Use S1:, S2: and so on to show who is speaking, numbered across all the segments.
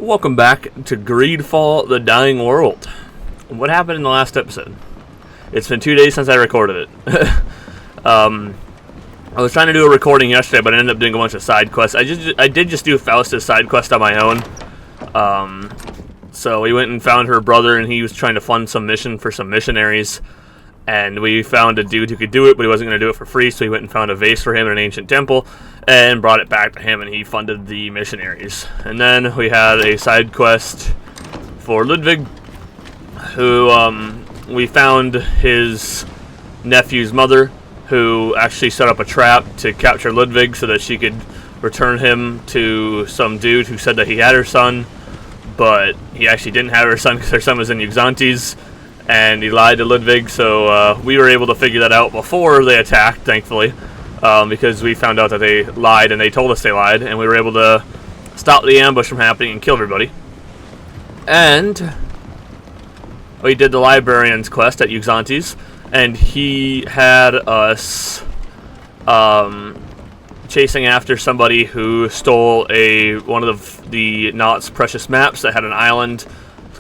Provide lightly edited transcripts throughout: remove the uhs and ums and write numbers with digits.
S1: Welcome back to Greedfall, the Dying World. What happened in the last episode? It's been 2 days since I recorded it. I was trying to do a recording yesterday, but I ended up doing a bunch of side quests. I did just do Faustus' side quest on my own. So we went and found her brother, and he was trying to fund some mission for some missionaries. And we found a dude who could do it, but he wasn't going to do it for free, so we went and found a vase for him in an ancient temple and brought it back to him, and he funded the missionaries. And then we had a side quest for Ludwig, who we found his nephew's mother, who actually set up a trap to capture Ludwig so that she could return him to some dude who said that he had her son, but he actually didn't have her son because her son was in Uxantes. And he lied to Ludwig, so we were able to figure that out before they attacked, thankfully, because we found out that they lied, and they told us they lied, and we were able to stop the ambush from happening and kill everybody. And we did the librarian's quest at Uxantes, and he had us chasing after somebody who stole one of the Knott's precious maps that had an island,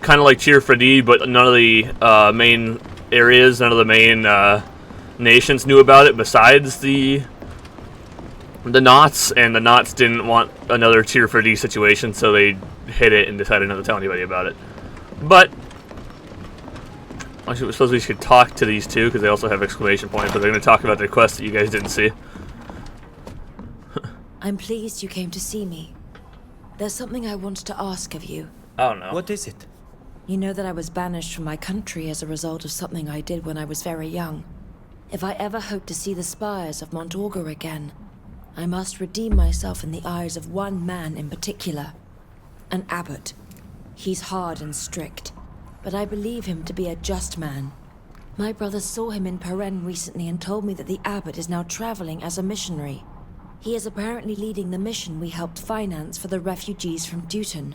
S1: kind of like Cheer for D, but none of the main areas, none of the main nations knew about it besides the Knots, and the Knots didn't want another Cheer for D situation, so they hid it and decided not to tell anybody about it. But I suppose we should talk to these two, because they also have exclamation points, but they're going to talk about their quest that you guys didn't see.
S2: I'm pleased you came to see me. There's something I wanted to ask of you.
S1: Oh no.
S3: What is it?
S2: You know that I was banished from my country as a result of something I did when I was very young. If I ever hope to see the spires of Mount Augur again, I must redeem myself in the eyes of one man in particular. An abbot. He's hard and strict, but I believe him to be a just man. My brother saw him in Peren recently and told me that the abbot is now traveling as a missionary. He is apparently leading the mission we helped finance for the refugees from Duton.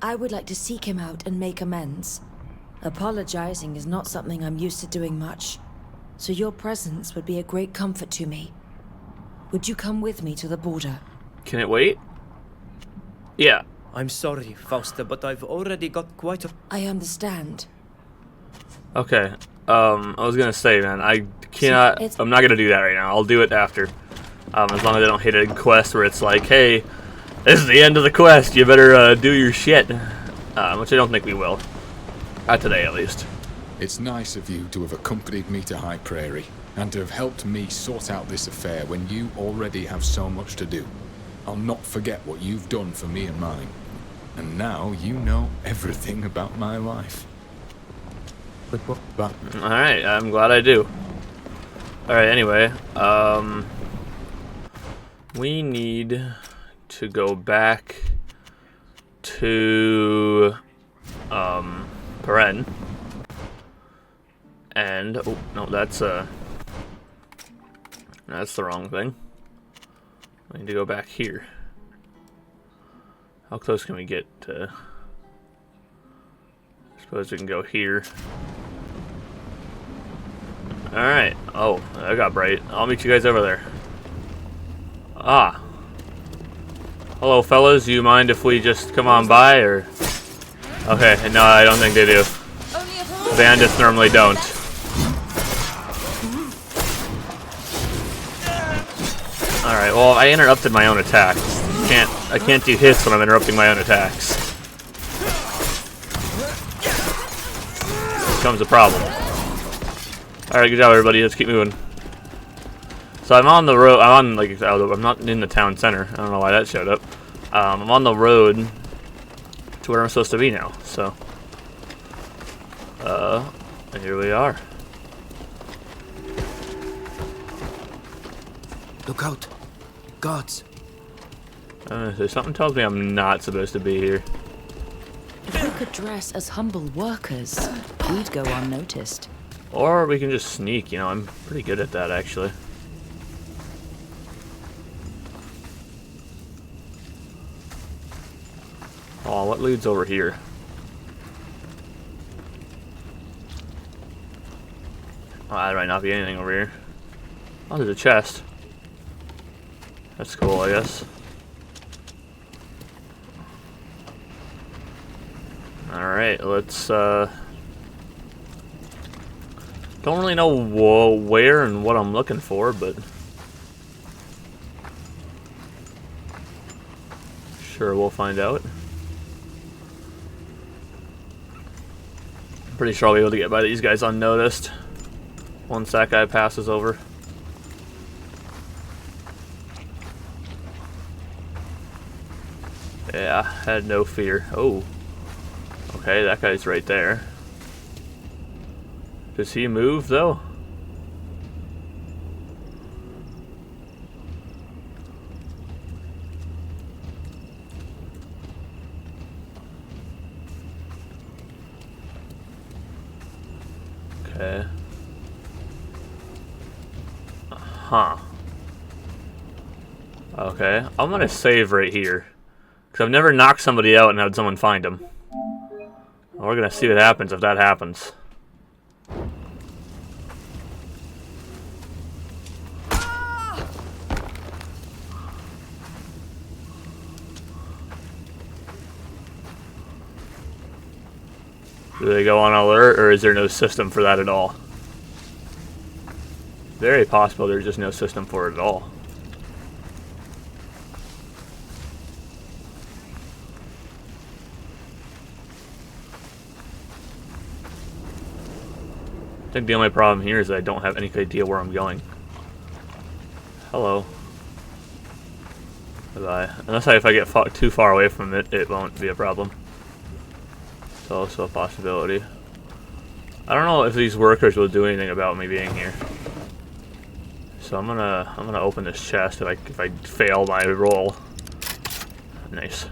S2: I would like to seek him out and make amends. Apologizing is not something I'm used to doing much, so your presence would be a great comfort to me. Would you come with me to the border?
S1: Can it wait? Yeah.
S3: I'm sorry, Fausta, but I've already got quite a...
S2: I understand.
S1: Okay. I was gonna say, man, I cannot. I'm not gonna do that right now. I'll do it after. As long as I don't hit a quest where it's like, hey, this is the end of the quest, you better do your shit. Which I don't think we will. Not today, at least.
S4: It's nice of you to have accompanied me to High Prairie, and to have helped me sort out this affair when you already have so much to do. I'll not forget what you've done for me and mine. And now you know everything about my life. But
S1: Alright, I'm glad I do. Alright, anyway, we need to go back to Peren, and oh no, that's the wrong thing. We need to go back here. How close can we get to? I suppose we can go here. Alright. Oh, that got bright. I'll meet you guys over there. Ah. Hello, fellas. Do you mind if we just come on by, or? Okay, no, I don't think they do. Bandits normally don't. Alright, well, I interrupted my own attacks. I can't do hits when I'm interrupting my own attacks. Becomes a problem. Alright, good job, everybody. Let's keep moving. So I'm on the road. I'm not in the town center. I don't know why that showed up. I'm on the road to where I'm supposed to be now. So, here we are.
S3: Look out! Gods!
S1: Something tells me I'm not supposed to be here.
S2: If we could dress as humble workers, we'd go unnoticed.
S1: Or we can just sneak. You know, I'm pretty good at that, actually. Oh, what leads over here? Oh, there might not be anything over here. Oh, there's a chest. That's cool, I guess. Alright, let's, don't really know where and what I'm looking for, but... Sure, we'll find out. Pretty sure I'll be able to get by these guys unnoticed once that guy passes over. Yeah, had no fear. Oh. Okay, that guy's right there. Does he move, though? Okay. Huh. Okay, I'm gonna save right here. Because I've never knocked somebody out and had someone find them. We're gonna see what happens if that happens. Do they go on alert, or is there no system for that at all? Very possible there's just no system for it at all. I think the only problem here is that I don't have any idea where I'm going. Hello. Bye-bye. Unless if I get too far away from it, it won't be a problem. It's also a possibility. I don't know if these workers will do anything about me being here. So I'm gonna open this chest if I fail my roll. Nice.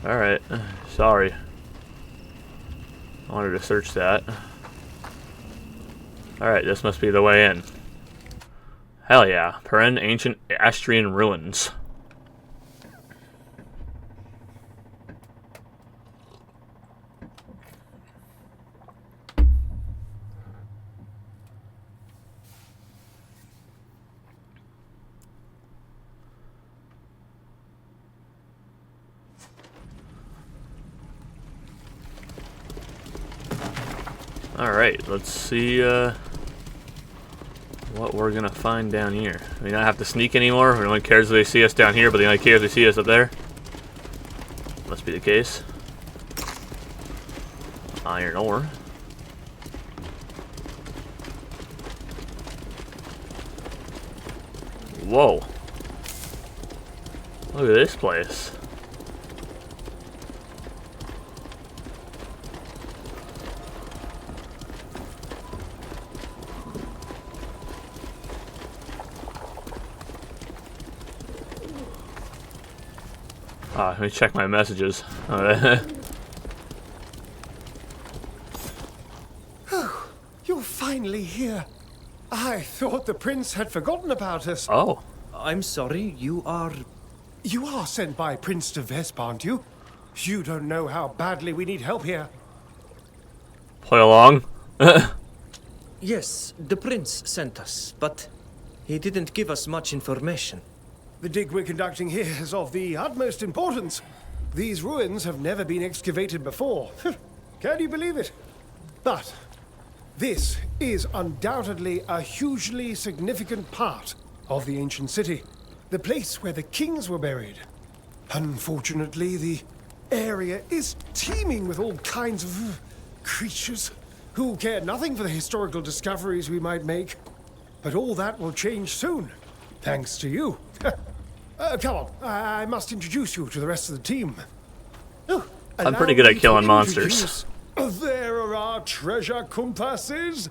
S1: Alright. Sorry. I wanted to search that. Alright, this must be the way in. Hell yeah. Peren Ancient Astrian Ruins. Alright, let's see what we're gonna find down here. We don't have to sneak anymore. No one cares if they see us down here, but they only care if they see us up there. Must be the case. Iron ore. Whoa. Look at this place. Let me check my messages.
S5: Oh, you're finally here. I thought the prince had forgotten about us.
S1: Oh.
S3: I'm sorry, you are...
S5: You are sent by Prince de Vespe, aren't you? You don't know how badly we need help here.
S1: Play along.
S3: Yes, the prince sent us, but he didn't give us much information.
S5: The dig we're conducting here is of the utmost importance. These ruins have never been excavated before. Can you believe it? But this is undoubtedly a hugely significant part of the ancient city. The place where the kings were buried. Unfortunately, the area is teeming with all kinds of creatures who care nothing for the historical discoveries we might make. But all that will change soon, thanks to you. Come on, I must introduce you to the rest of the team. Oh,
S1: I'm pretty good at killing monsters.
S5: There are our treasure compasses.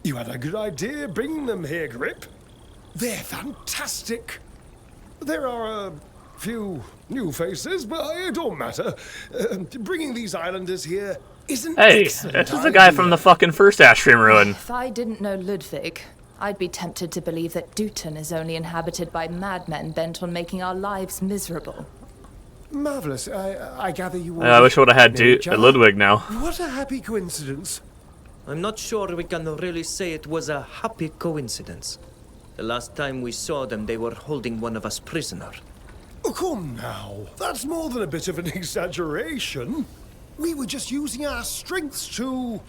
S5: You had a good idea bringing them here, Grip. They're fantastic. There are a few new faces, but it don't matter. Bringing these islanders here is an excellent
S1: this is the guy from the fucking first Astrian ruin.
S6: If I didn't know Ludwig, I'd be tempted to believe that Dutton is only inhabited by madmen bent on making our lives miserable.
S5: Marvelous. I gather you all...
S1: I wish I would have had Ludwig now.
S5: What a happy coincidence.
S3: I'm not sure we can really say it was a happy coincidence. The last time we saw them, they were holding one of us prisoner.
S5: Oh, come now. That's more than a bit of an exaggeration. We were just using our strengths to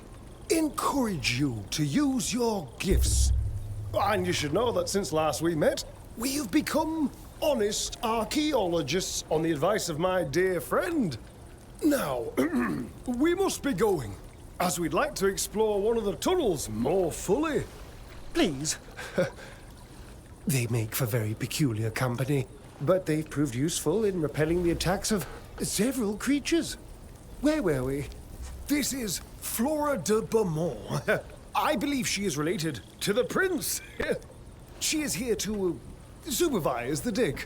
S5: encourage you to use your gifts. And you should know that since last we met, we have become honest archaeologists on the advice of my dear friend. Now, we must be going, as we'd like to explore one of the tunnels more fully. Please. They make for very peculiar company, but they've proved useful in repelling the attacks of several creatures. Where were we? This is Flora de Beaumont. I believe she is related to the prince. She is here to supervise the dig.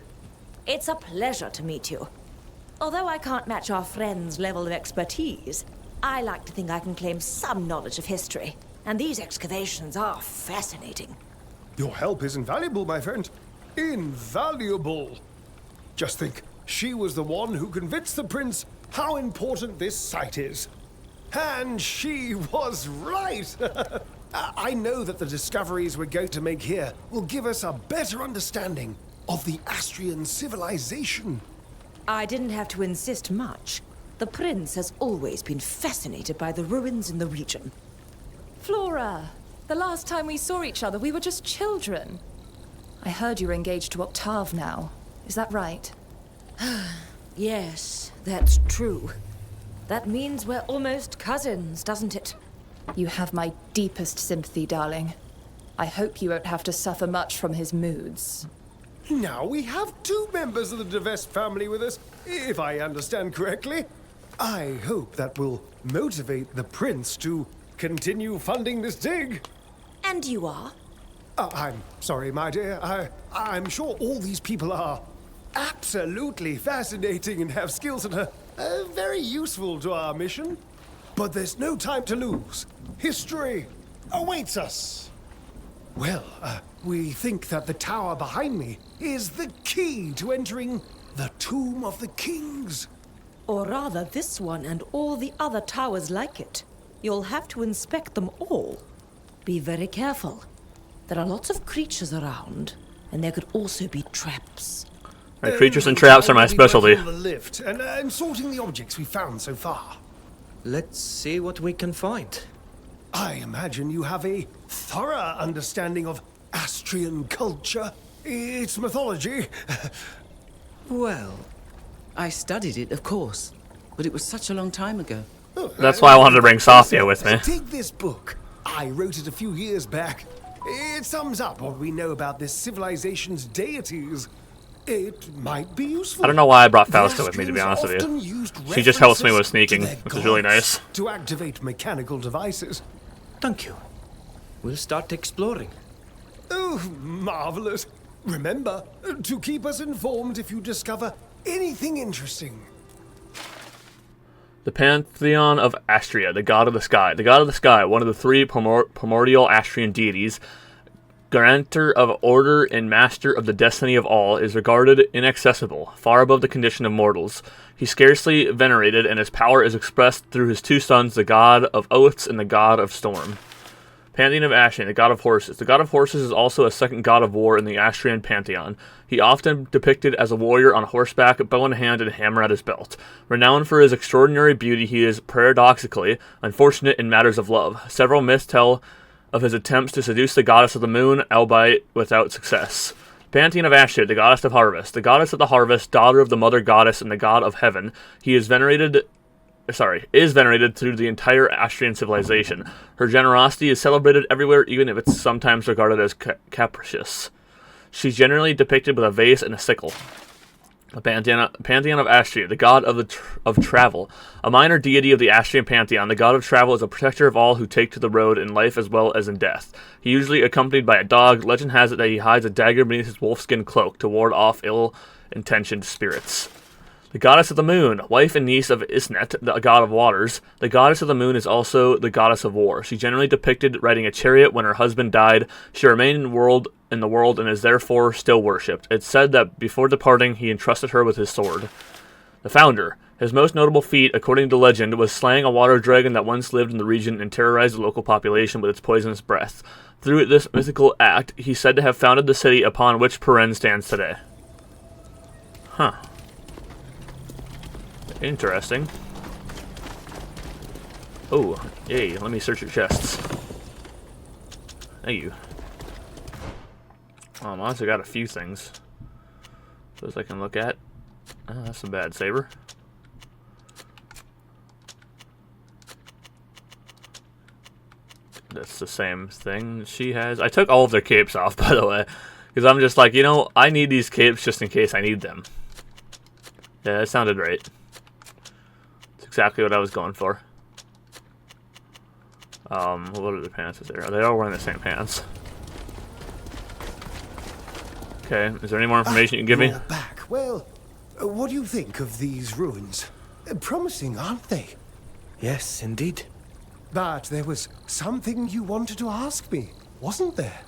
S2: It's a pleasure to meet you. Although I can't match our friend's level of expertise, I like to think I can claim some knowledge of history. And these excavations are fascinating.
S5: Your help is invaluable, my friend. Invaluable. Just think, she was the one who convinced the prince how important this site is. And she was right. I know that the discoveries we're going to make here will give us a better understanding of the Astrian civilization.
S2: I didn't have to insist much. The prince has always been fascinated by the ruins in the region.
S6: Flora, the last time we saw each other, we were just children. I heard you're engaged to Octave now. Is that right?
S2: Yes, that's true. That means we're almost cousins, doesn't it?
S6: You have my deepest sympathy, darling. I hope you won't have to suffer much from his moods.
S5: Now we have 2 members of the De Vespe family with us, if I understand correctly. I hope that will motivate the prince to continue funding this dig.
S2: And you are?
S5: I'm sorry, my dear. I'm sure all these people are absolutely fascinating and have skills that are very useful to our mission. But there's no time to lose. History awaits us. Well, we think that the tower behind me is the key to entering the Tomb of the Kings.
S2: Or rather, this one and all the other towers like it. You'll have to inspect them all. Be very careful. There are lots of creatures around, and there could also be traps.
S1: Right, creatures and traps are my specialty.
S5: The lift and sorting the objects we found so far.
S3: Let's see what we can find.
S5: I imagine you have a thorough understanding of Astrian culture, its mythology.
S7: Well, I studied it, of course, but it was such a long time ago.
S1: That's why I wanted to bring Safia with me.
S5: Take this book. I wrote it a few years back. It sums up what we know about this civilization's deities. It might be useful.
S1: I don't know why I brought Fausta with me, to be honest with you. She just helps me with sneaking, which is really nice.
S5: To activate mechanical devices.
S3: Thank you. We'll start exploring.
S5: Oh, marvelous. Remember, to keep us informed if you discover anything interesting.
S1: The Pantheon of Astria, the god of the sky. The god of the sky, one of the 3 primordial Astrian deities, guarantor of order and master of the destiny of all, is regarded inaccessible, far above the condition of mortals. He's scarcely venerated, and his power is expressed through his 2 sons, the god of oaths and the god of storm. Pantheon of Astrian, the god of horses. The god of horses is also a second god of war in the Astrian pantheon. He often depicted as a warrior on horseback, bow in hand, and hammer at his belt. Renowned for his extraordinary beauty, he is paradoxically unfortunate in matters of love. Several myths tell of his attempts to seduce the goddess of the moon, albeit without success. Pantheon of Ashid, the goddess of harvest. The goddess of the harvest, daughter of the mother goddess and the god of heaven. He is venerated through the entire Astrian civilization. Her generosity is celebrated everywhere, even if it's sometimes regarded as capricious. She's generally depicted with a vase and a sickle. The Pantheon of Astria, the god of travel. A minor deity of the Astrian pantheon, the god of travel is a protector of all who take to the road in life as well as in death. He usually accompanied by a dog. Legend has it that he hides a dagger beneath his wolfskin cloak to ward off ill-intentioned spirits. The goddess of the moon, wife and niece of Isnet, the god of waters. The goddess of the moon is also the goddess of war. She generally depicted riding a chariot when her husband died. She remained in the world and is therefore still worshipped. It's said that before departing, he entrusted her with his sword. The founder. His most notable feat, according to legend, was slaying a water dragon that once lived in the region and terrorized the local population with its poisonous breath. Through this mythical act, he's said to have founded the city upon which Peren stands today. Huh. Interesting. Oh, yay, let me search your chests. Thank you. I also got a few things. Those I can look at. Oh, that's a bad saber. That's the same thing she has. I took all of their capes off, by the way. Because I'm just like, you know, I need these capes just in case I need them. Yeah, that sounded right. It's exactly what I was going for. What are the pants there? Are they all wearing the same pants? Okay, is there any more information you can give me?
S5: You're back. Well, what do you think of these ruins? Promising, aren't they?
S3: Yes, indeed.
S5: But there was something you wanted to ask me, wasn't there?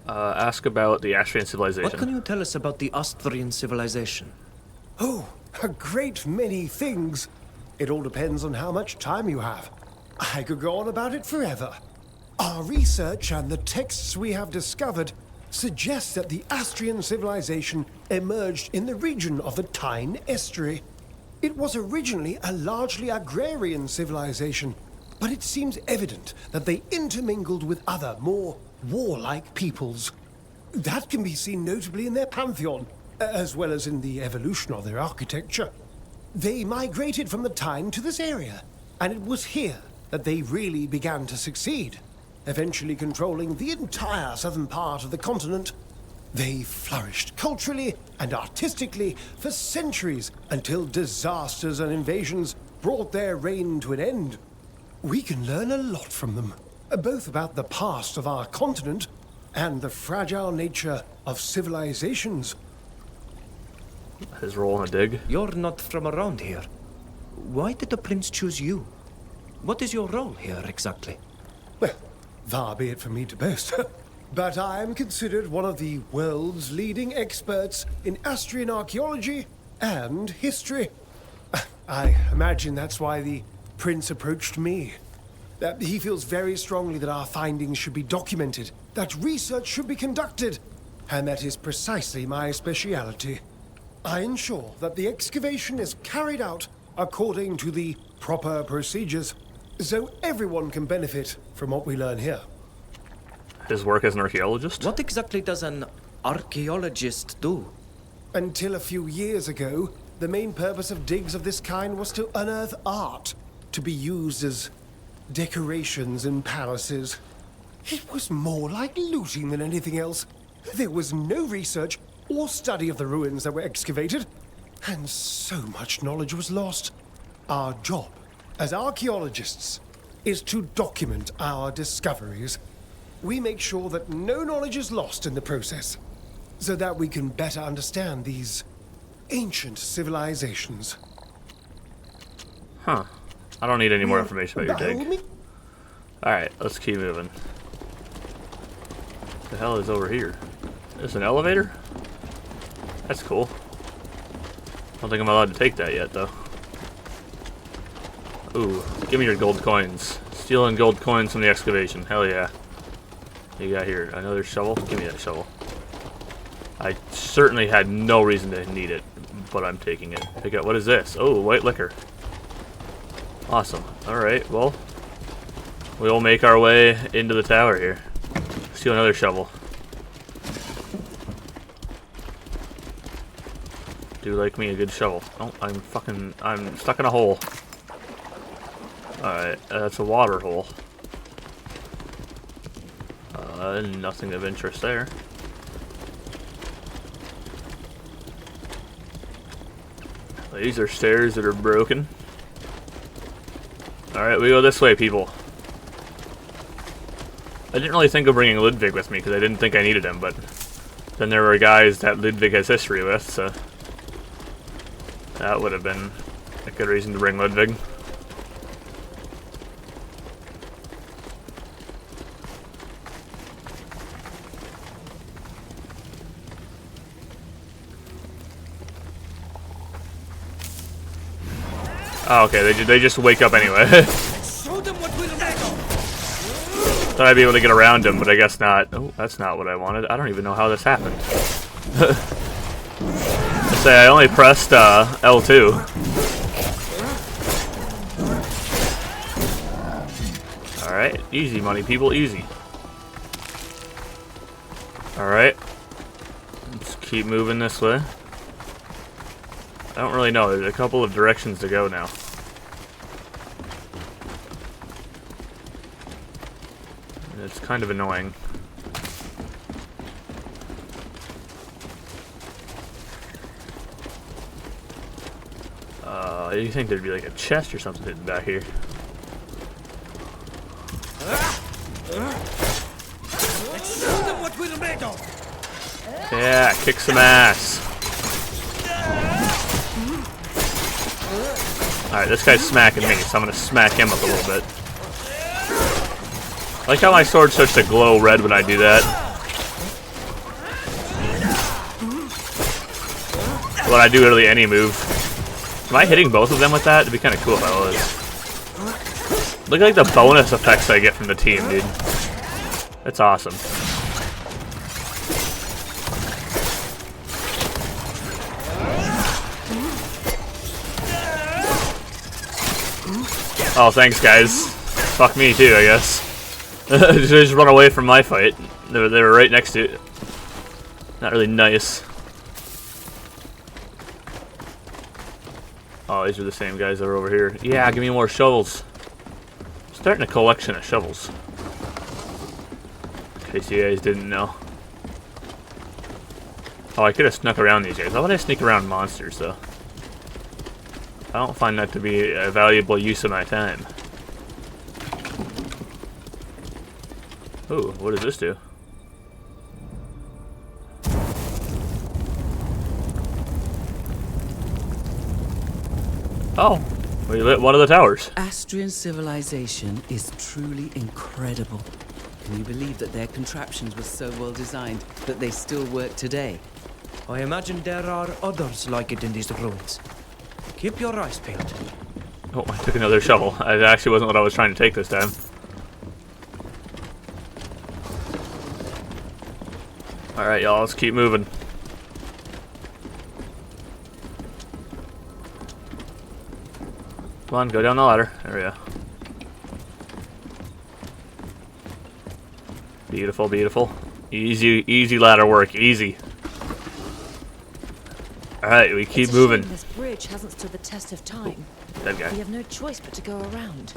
S1: Ask about the Austrian civilization.
S3: What can you tell us about the Austrian civilization?
S5: Oh, a great many things. It all depends on how much time you have. I could go on about it forever. Our research and the texts we have discovered suggest that the Austrian civilization emerged in the region of the Tyne estuary. It was originally a largely agrarian civilization, but it seems evident that they intermingled with other, more warlike peoples. That can be seen notably in their pantheon, as well as in the evolution of their architecture. They migrated from the Tyne to this area, and it was here that they really began to succeed, eventually controlling the entire southern part of the continent. They flourished culturally and artistically for centuries until disasters and invasions brought their reign to an end. We can learn a lot from them, both about the past of our continent and the fragile nature of civilizations.
S1: His role in a dig.
S3: You're not from around here. Why did the prince choose you? What is your role here exactly?
S5: Well, far be it from me to boast, but I am considered one of the world's leading experts in Austrian archaeology and history. I imagine that's why the prince approached me. He feels very strongly that our findings should be documented, that research should be conducted, and that is precisely my speciality. I ensure that the excavation is carried out according to the proper procedures, so everyone can benefit from what we learn here.
S1: His work as an archaeologist?
S3: What exactly does an archaeologist do?
S5: Until a few years ago, the main purpose of digs of this kind was to unearth art, to be used as decorations in palaces. It was more like looting than anything else. There was no research or study of the ruins that were excavated, and so much knowledge was lost. Our job as archaeologists is to document our discoveries. We make sure that no knowledge is lost in the process, so that we can better understand these ancient civilizations.
S1: Huh. I don't need any more information about your dig.
S5: Me?
S1: Alright, let's keep moving. What the hell is over here? There's an elevator? That's cool. I don't think I'm allowed to take that yet, though. Ooh, give me your gold coins. Stealing gold coins from the excavation. Hell yeah. What you got here? Another shovel? Give me that shovel. I certainly had no reason to need it, but I'm taking it. Pick up. What is this? Oh, white liquor. Awesome. Alright, well, we'll make our way into the tower here. Steal another shovel. Do like me a good shovel. Oh, I'm stuck in a hole. Alright, that's a water hole. Nothing of interest there. These are stairs that are broken. Alright, we go this way, people. I didn't really think of bringing Ludwig with me because I didn't think I needed him, but then there were guys that Ludwig has history with, so that would have been a good reason to bring Ludwig. Oh, okay, they just wake up anyway. Thought I'd be able to get around him, but I guess not. Oh, that's not what I wanted. I don't even know how this happened. Say, I only pressed L2. Alright, easy money, people, easy. Alright. Let's keep moving this way. I don't really know, there's a couple of directions to go now. It's kind of annoying. You think there'd be like a chest or something hidden back here?
S3: Let's show them what we're made of.
S1: Yeah, kick some ass. Alright, this guy's smacking me, so I'm gonna smack him up a little bit. I like how my sword starts to glow red when I do that. When I do literally any move. Am I hitting both of them with that? It'd be kind of cool if I was. Look at like the bonus effects I get from the team, dude. That's awesome. Oh, thanks, guys. Fuck me too, I guess. Just run away from my fight. They were right next to it. Not really nice. Oh, these are the same guys that are over here. Yeah, give me more shovels. I'm starting a collection of shovels. In case you guys didn't know. Oh, I could have snuck around these guys. Why would I sneak around monsters, though? I don't find that to be a valuable use of my time. Ooh, what does this do? Oh, we lit one of the towers.
S7: Astrian civilization is truly incredible. Can you believe that their contraptions were so well designed that they still work today?
S3: I imagine there are others like it in these ruins. Keep your eyes peeled.
S1: Oh, I took another shovel. It actually wasn't what I was trying to take this time. Alright, y'all, let's keep moving. Come on, go down the ladder. There we go. Beautiful, beautiful. Easy, easy ladder work. Easy. Alright, we keep moving.
S2: This bridge hasn't stood the test of time.
S1: That guy.
S2: We have no choice but to go around.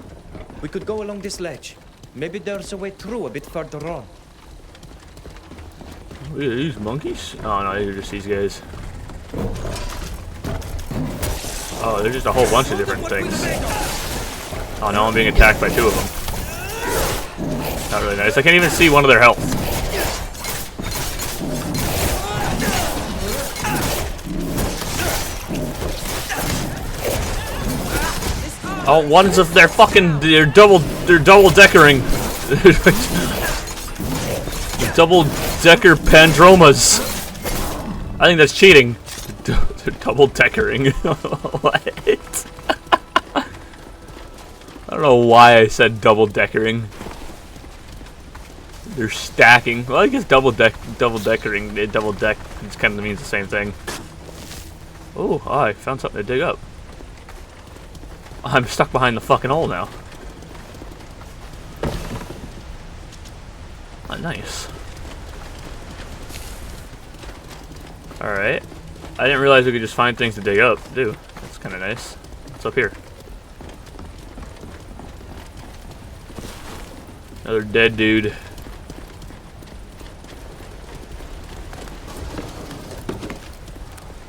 S3: We could go along this ledge. Maybe there's a way through a bit further on.
S1: Look at these monkeys? Oh no, these are just these guys. Oh, there's just a whole bunch of different things. Oh, now I'm being attacked by two of them. Not really nice. I can't even see one of their health. Oh, one's of their fucking they're double deckering. Double decker pandromas. I think that's cheating. They're double deckering. What? I don't know why I said double deckering. They're stacking. Well, I guess double deckering. Double deck just kind of means the same thing. Oh, I found something to dig up. I'm stuck behind the fucking hole now. Oh, nice. Alright. I didn't realize we could just find things to dig up, too. That's kind of nice. What's up here? Another dead dude.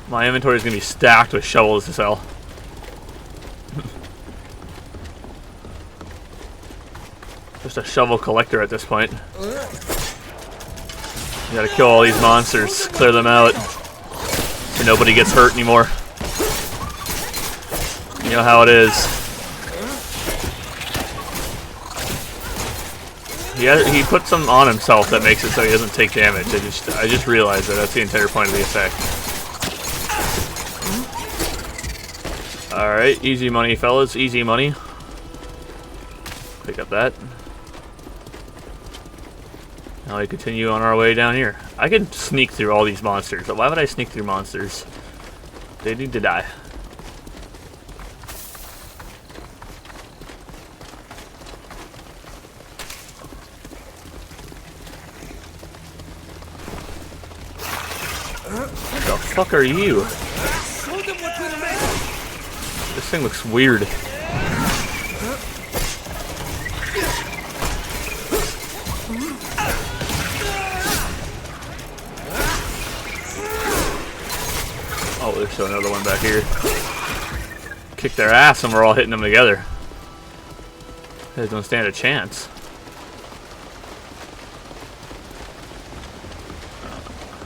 S1: My inventory is going to be stacked with shovels as hell. Just a shovel collector at this point. You gotta kill all these monsters, clear them out, so nobody gets hurt anymore. You know how it is. He put some on himself that makes it so he doesn't take damage. I just realized that that's the entire point of the effect. Alright, easy money, fellas, easy money. Pick up that. Now we continue on our way down here. I could sneak through all these monsters, but why would I sneak through monsters? They need to die. The fuck are you? This thing looks weird. Oh, there's still another one back here. Kick their ass and we're all hitting them together. They don't stand a chance.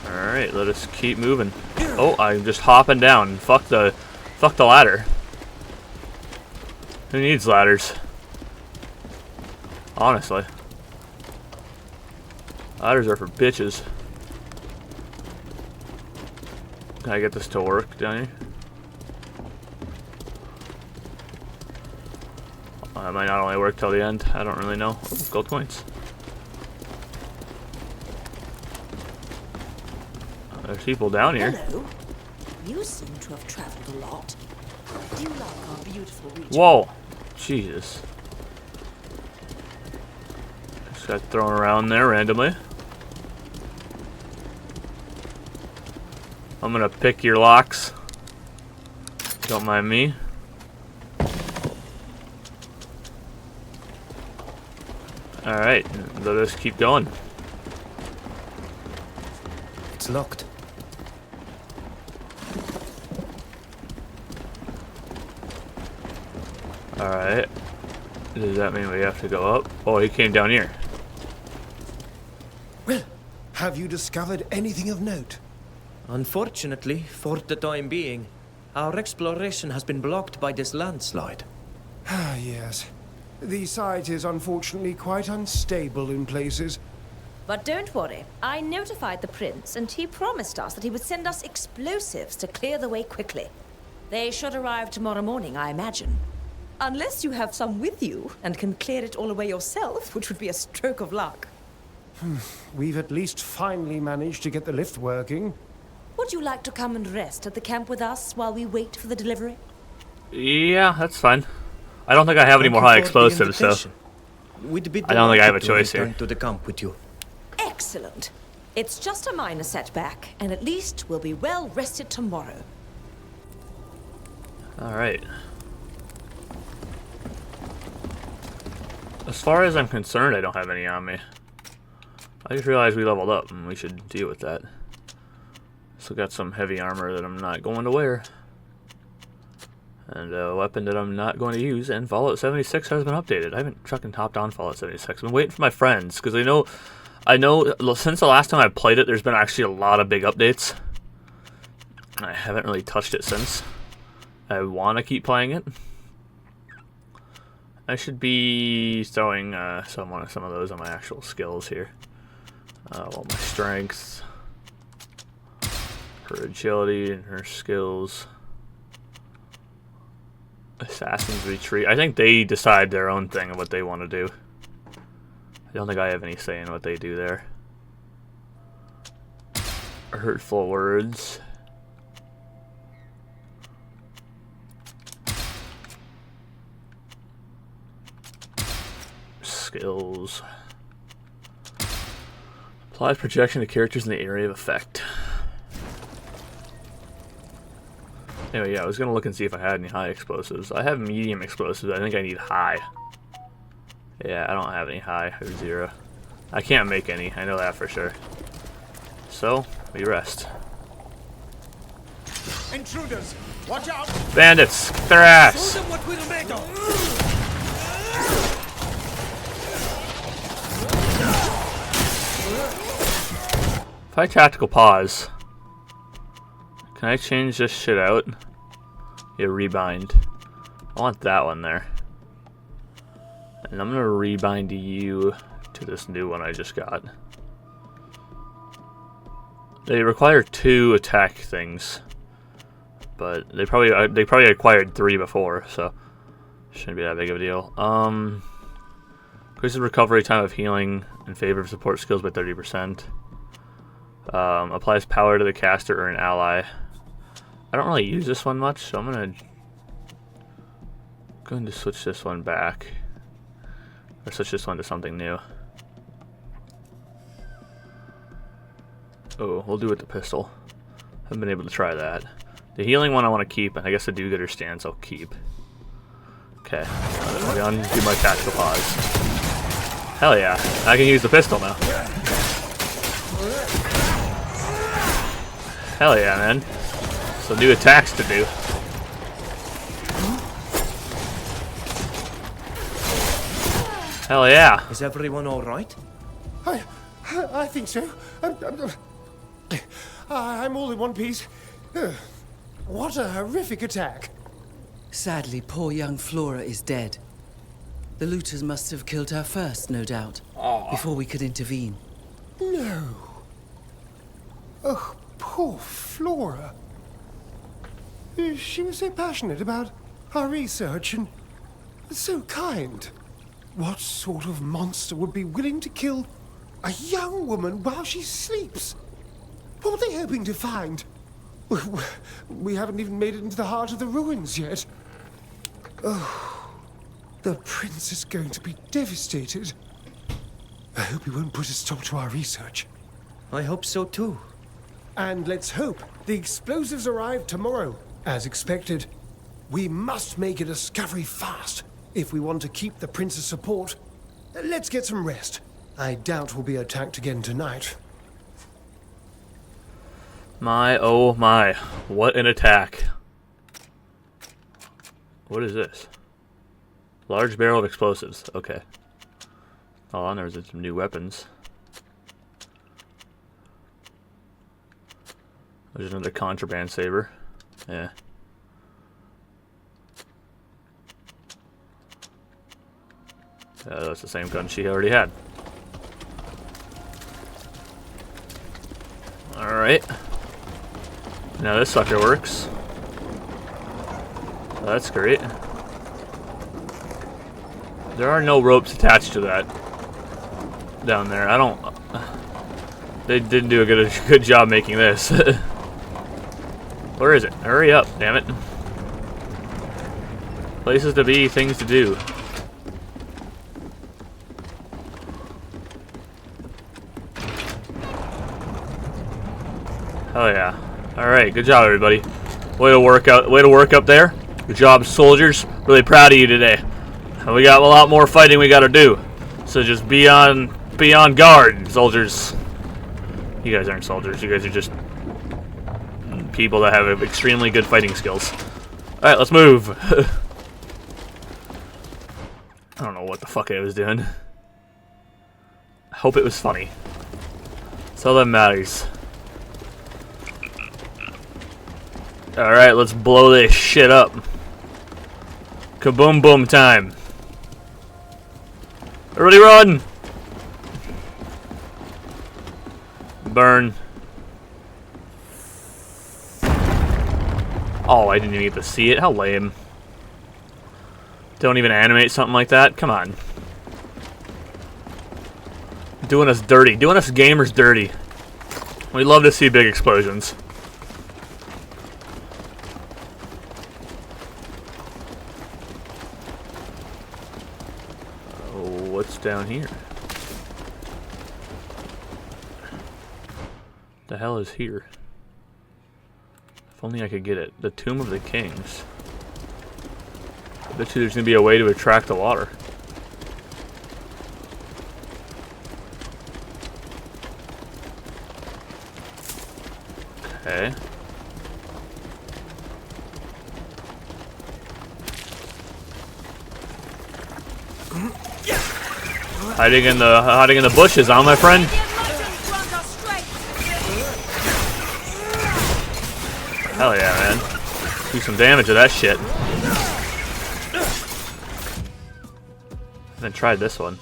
S1: Alright, let us keep moving. Oh, I'm just hopping down. Fuck the ladder. Who needs ladders? Honestly. Ladders are for bitches. Can I get this to work down here? It might not only work till the end. I don't really know. Oh, gold coins. There's people down here.
S2: Hello. You seem to have traveled a lot. Do you like our beautiful region?
S1: Whoa. Jesus. Just got thrown around there randomly. I'm gonna pick your locks. Don't mind me. Alright, let us keep going.
S3: It's locked.
S1: Alright. Does that mean we have to go up? Oh, he came down here.
S5: Well, have you discovered anything of note?
S3: Unfortunately, for the time being, our exploration has been blocked by this landslide.
S5: Ah, yes. The site is unfortunately quite unstable in places.
S8: But don't worry, I notified the prince and he promised us that he would send us explosives to clear the way quickly. They should arrive tomorrow morning, I imagine. Unless you have some with you and can clear it all away yourself, which would be a stroke of luck.
S5: We've at least finally managed to get the lift working.
S8: Would you like to come and rest at the camp with us while we wait for the delivery?
S1: Yeah, that's fine. I don't think I have any more high explosives, so I don't think I have a choice here.
S3: To the camp with you.
S8: Excellent. It's just a minor setback, and at least we'll be well rested tomorrow.
S1: Alright. As far as I'm concerned, I don't have any on me. I just realized we leveled up, and we should deal with that. Still got some heavy armor that I'm not going to wear. And a weapon that I'm not going to use, and Fallout 76 has been updated. I haven't fucking hopped on Fallout 76. I've been waiting for my friends, because I know since the last time I played it, there's been actually a lot of big updates. I haven't really touched it since. I want to keep playing it. I should be throwing some of those on my actual skills here. Well, my strength, her agility, and her skills. Assassin's Retreat. I think they decide their own thing of what they want to do. I don't think I have any say in what they do there. Hurtful words. Skills. Applies projection to characters in the area of effect. Anyway, yeah, I was gonna look and see if I had any high explosives. I have medium explosives. I think I need high. Yeah, I don't have any high or 0. I can't make any. I know that for sure. So we rest.
S5: Intruders! Watch out!
S1: Bandits, kick their ass. If I tactical pause. Can I change this shit out? Yeah, rebind. I want that one there. And I'm gonna rebind you to this new one I just got. They require 2 attack things, but they probably acquired 3 before, so shouldn't be that big of a deal. Increases recovery time of healing in favor of support skills by 30%. Applies power to the caster or an ally. I don't really use this one much, so I'm going to switch this one back. Or switch this one to something new. Oh, we'll do it with the pistol. Haven't been able to try that. The healing one I want to keep, and I guess the do-gooder stance I'll keep. Okay. I'll undo my tactical pause. Hell yeah. I can use the pistol now. Hell yeah, man. So new attacks to do. Hell yeah.
S3: Is everyone all right?
S5: I think so. I'm all in one piece. What a horrific attack.
S7: Sadly, poor young Flora is dead. The looters must have killed her first, no doubt, before we could intervene.
S5: No. Oh, poor Flora. She was so passionate about our research and so kind. What sort of monster would be willing to kill a young woman while she sleeps? What were they hoping to find? We haven't even made it into the heart of the ruins yet. Oh, the prince is going to be devastated. I hope he won't put a stop to our research.
S3: I hope so too.
S5: And let's hope the explosives arrive tomorrow, as expected. We must make a discovery fast if we want to keep the prince's support. Let's get some rest. I doubt we'll be attacked again tonight.
S1: My, oh my. What an attack. What is this? Large barrel of explosives. Okay. Hold on, there's some new weapons. There's another contraband saber. Yeah. That's the same gun she already had. Alright. Now this sucker works. So that's great. There are no ropes attached to that down there. I don't... They didn't do a good job making this. Where is it? Hurry up, damn it. Places to be, things to do. Oh yeah. Alright, good job everybody. Way to work up there. Good job, soldiers. Really proud of you today. And we got a lot more fighting we gotta do. So just be on guard, soldiers. You guys aren't soldiers, you guys are just people that have extremely good fighting skills. Alright, let's move. I don't know what the fuck I was doing. I hope it was funny. That's all that matters. Alright, let's blow this shit up. Kaboom boom time. Everybody run! Burn. Oh, I didn't even get to see it. How lame. Don't even animate something like that? Come on. Doing us dirty. Doing us gamers dirty. We love to see big explosions. Oh, what's down here? The hell is here? If only I could get it. The Tomb of the Kings. I bet you there's gonna be a way to attract the water. Okay. Hiding in the bushes, huh, my friend? Hell yeah, man. Do some damage to that shit. I haven't tried this one.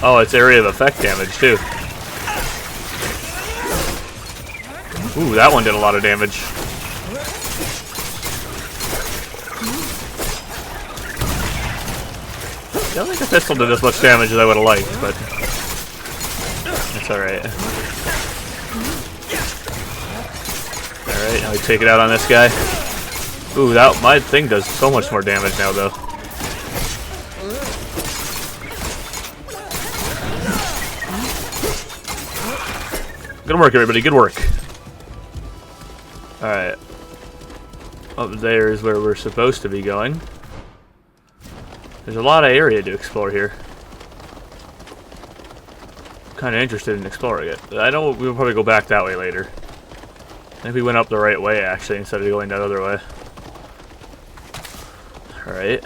S1: Oh, it's area of effect damage, too. Ooh, that one did a lot of damage. I don't think the pistol did as much damage as I would have liked, but it's alright. Alright, now we take it out on this guy. Ooh, that my thing does so much more damage now, though. Good work, everybody. Good work. Alright. Up there is where we're supposed to be going. There's a lot of area to explore here. I'm kind of interested in exploring it. I know we'll probably go back that way later. I think we went up the right way, actually, instead of going that other way. Alright.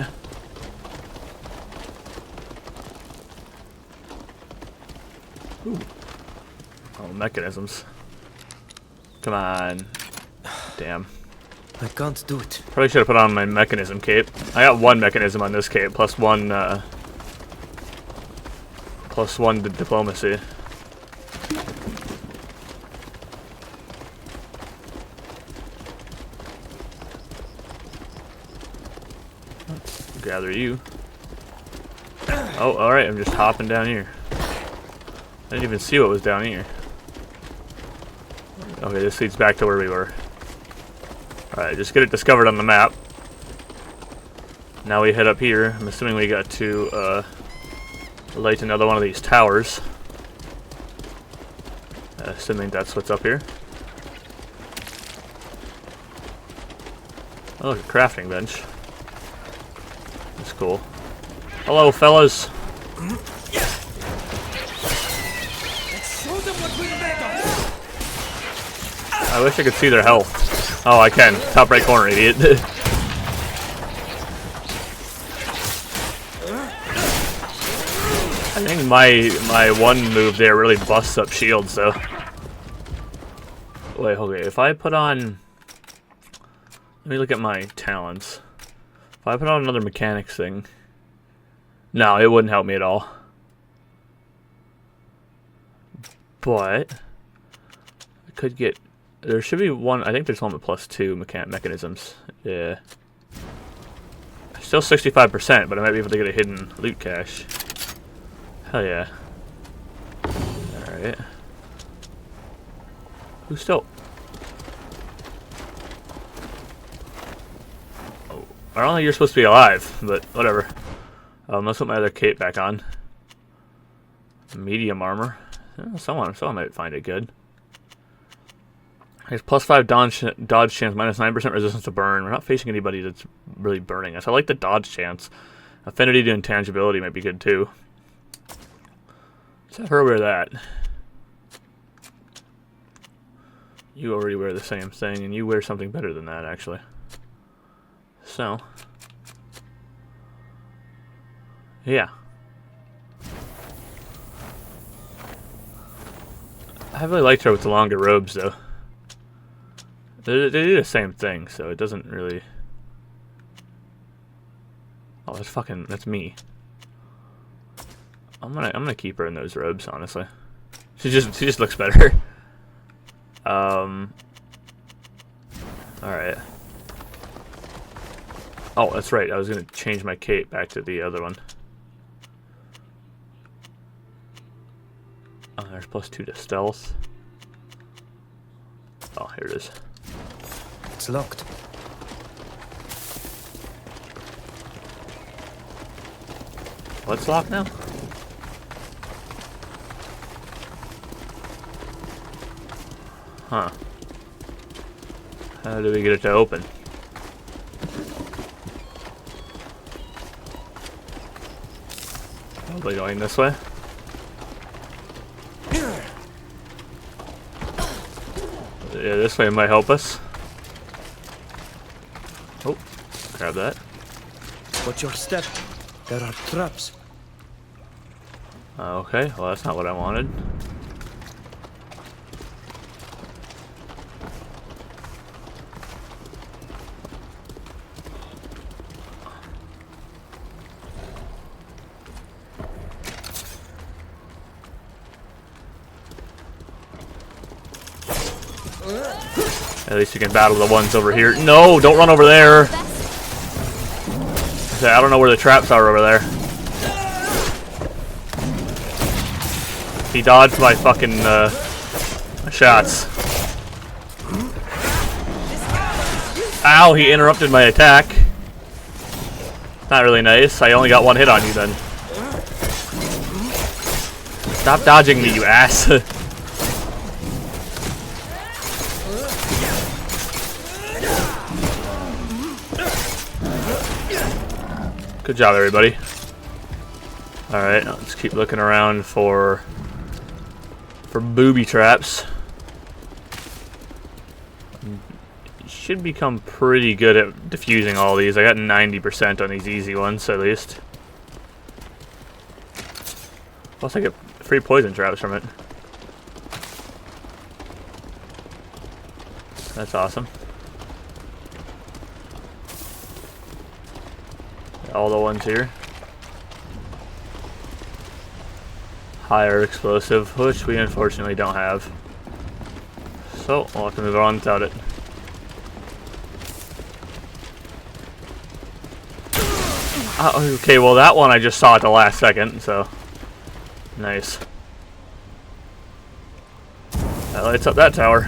S1: Ooh. Oh, mechanisms. Come on. Damn.
S3: I can't do it.
S1: Probably should have put on my mechanism cape. I got one mechanism on this cape, plus one to diplomacy. Gather you. Oh, alright, I'm just hopping down here. I didn't even see what was down here. Okay, this leads back to where we were. Alright, just get it discovered on the map. Now we head up here. I'm assuming we got to light another one of these towers. Assuming that's what's up here. Oh, look, a crafting bench. That's cool. Hello, fellas. I wish I could see their health. Oh, I can. Top right corner, idiot. I think my one move there really busts up shields, though. Wait, okay. If I put on, let me look at my talents. If I put on another mechanics thing, no, it wouldn't help me at all. But I could get. There should be one. I think there's one with +2 mechanisms. Yeah. Still 65%, but I might be able to get a hidden loot cache. Hell yeah. Alright. Who's still? Oh, I don't think you're supposed to be alive, but whatever. Let's put my other cape back on. Medium armor. Someone might find it good. It's +5 dodge chance, -9% resistance to burn. We're not facing anybody that's really burning us. I like the dodge chance. Affinity to intangibility might be good too. Let's have her wear that. You already wear the same thing, and you wear something better than that, actually. So. Yeah. I really liked her with the longer robes, though. They do the same thing, so it doesn't really. Oh, that's me. I'm gonna keep her in those robes, honestly. She just looks better. All right. Oh, that's right. I was gonna change my cape back to the other one. Oh, there's +2 to stealth. Oh, here it is.
S3: It's locked.
S1: What's locked now? Huh. How do we get it to open? Probably going this way. Yeah, this way might help us. Oh, grab that.
S3: Watch your step. There are traps.
S1: Okay, well that's not what I wanted. At least you can battle the ones over here. No, don't run over there. I don't know where the traps are over there. He dodged my fucking shots. Ow, he interrupted my attack. Not really nice. I only got one hit on you then. Stop dodging me, you ass. Good job, everybody. Alright, let's keep looking around for booby traps. Should become pretty good at defusing all these. I got 90% on these easy ones, at least. Plus I get free poison traps from it. That's awesome. All the ones here. Higher explosive, which we unfortunately don't have. So, we'll have to move on without it. Okay, well that one I just saw at the last second, so nice. That lights up that tower.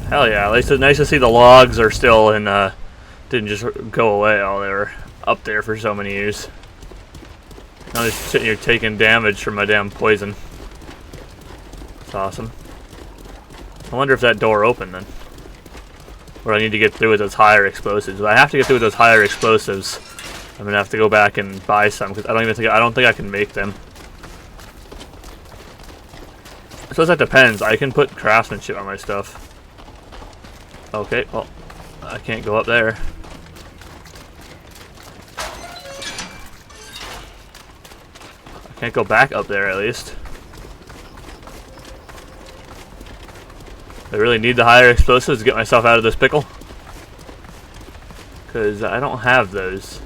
S1: Hell yeah, at least it's nice to see the logs are still in, didn't just go away while they were up there for so many years. Now just sitting here taking damage from my damn poison. That's awesome. I wonder if that door opened then. Or I need to get through with those higher explosives. If I have to get through with those higher explosives, I'm gonna have to go back and buy some because I don't think I can make them. I suppose that depends. I can put craftsmanship on my stuff. Okay, well, I can't go up there. I can't go back up there at least. I really need the higher explosives to get myself out of this pickle. Because I don't have those.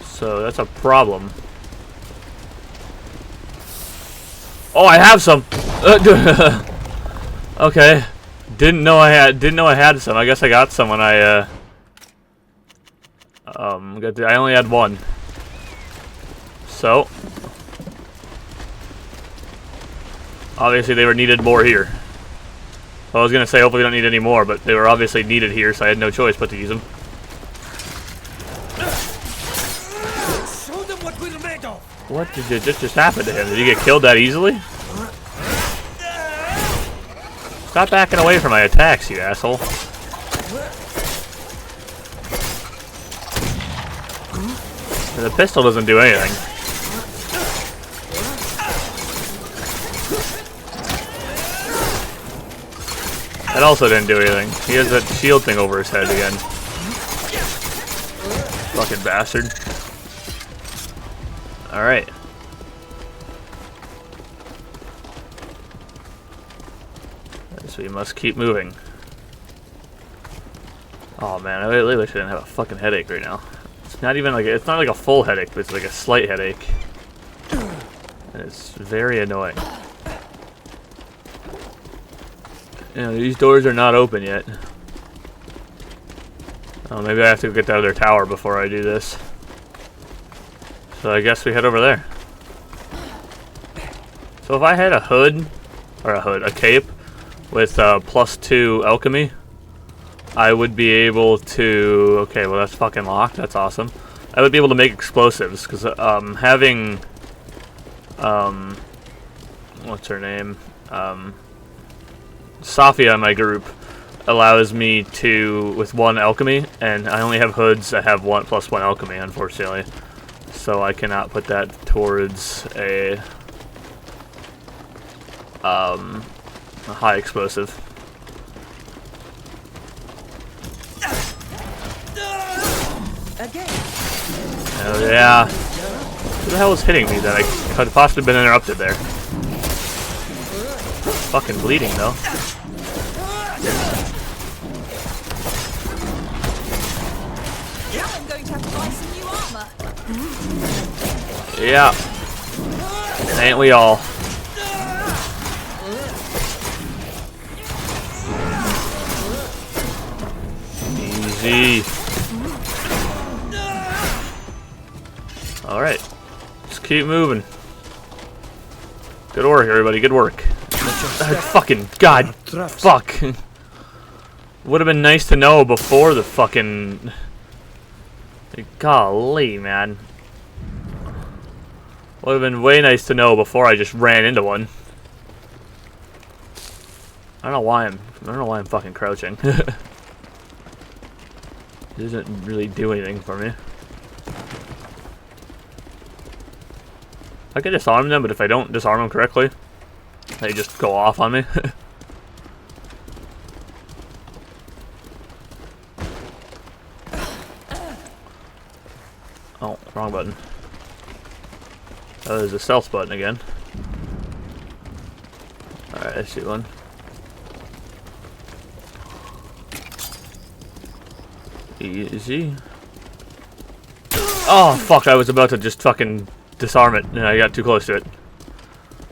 S1: So that's a problem. Oh, I have some! Okay. Didn't know I had some. I guess I got some when I I only had one. So obviously they were needed more here. Well, I was gonna say hopefully we don't need any more, but they were obviously needed here, so I had no choice but to use them.
S3: Show them what we're made of.
S1: What did it just happen to him? Did he get killed that easily? Stop backing away from my attacks, you asshole. The pistol doesn't do anything. That also didn't do anything. He has that shield thing over his head again. Fucking bastard. Alright. So we must keep moving. Oh man, I really wish I didn't have a fucking headache right now. It's not even like it's not like a full headache, but it's like a slight headache. And it's very annoying. You know, these doors are not open yet. Oh, maybe I have to go get the other tower before I do this. So I guess we head over there. So if I had a hood, or a cape, with +2 alchemy, I would be able to... Okay, well that's fucking locked, that's awesome. I would be able to make explosives, because having... what's her name? Safia in my group allows me to, with 1 alchemy, and I only have hoods that have +1 alchemy, unfortunately. So I cannot put that towards a high explosive. Oh yeah. Who the hell was hitting me that I could have possibly been interrupted there? Fucking bleeding though.
S6: I'm going to have to buy some new armor.
S1: Yeah. Ain't we all? Easy. Alright. Just keep moving. Good work, everybody. Good work. Fucking god. Fuck. Would have been nice to know before the fucking... Golly, man. Would have been way nice to know before I just ran into one. I don't know why I'm fucking crouching. It doesn't really do anything for me. I can disarm them, but if I don't disarm them correctly, they just go off on me. Oh, wrong button. Oh, there's a stealth button again. Alright, I see one. Easy. Oh, fuck, I was about to just fucking disarm it, and I got too close to it.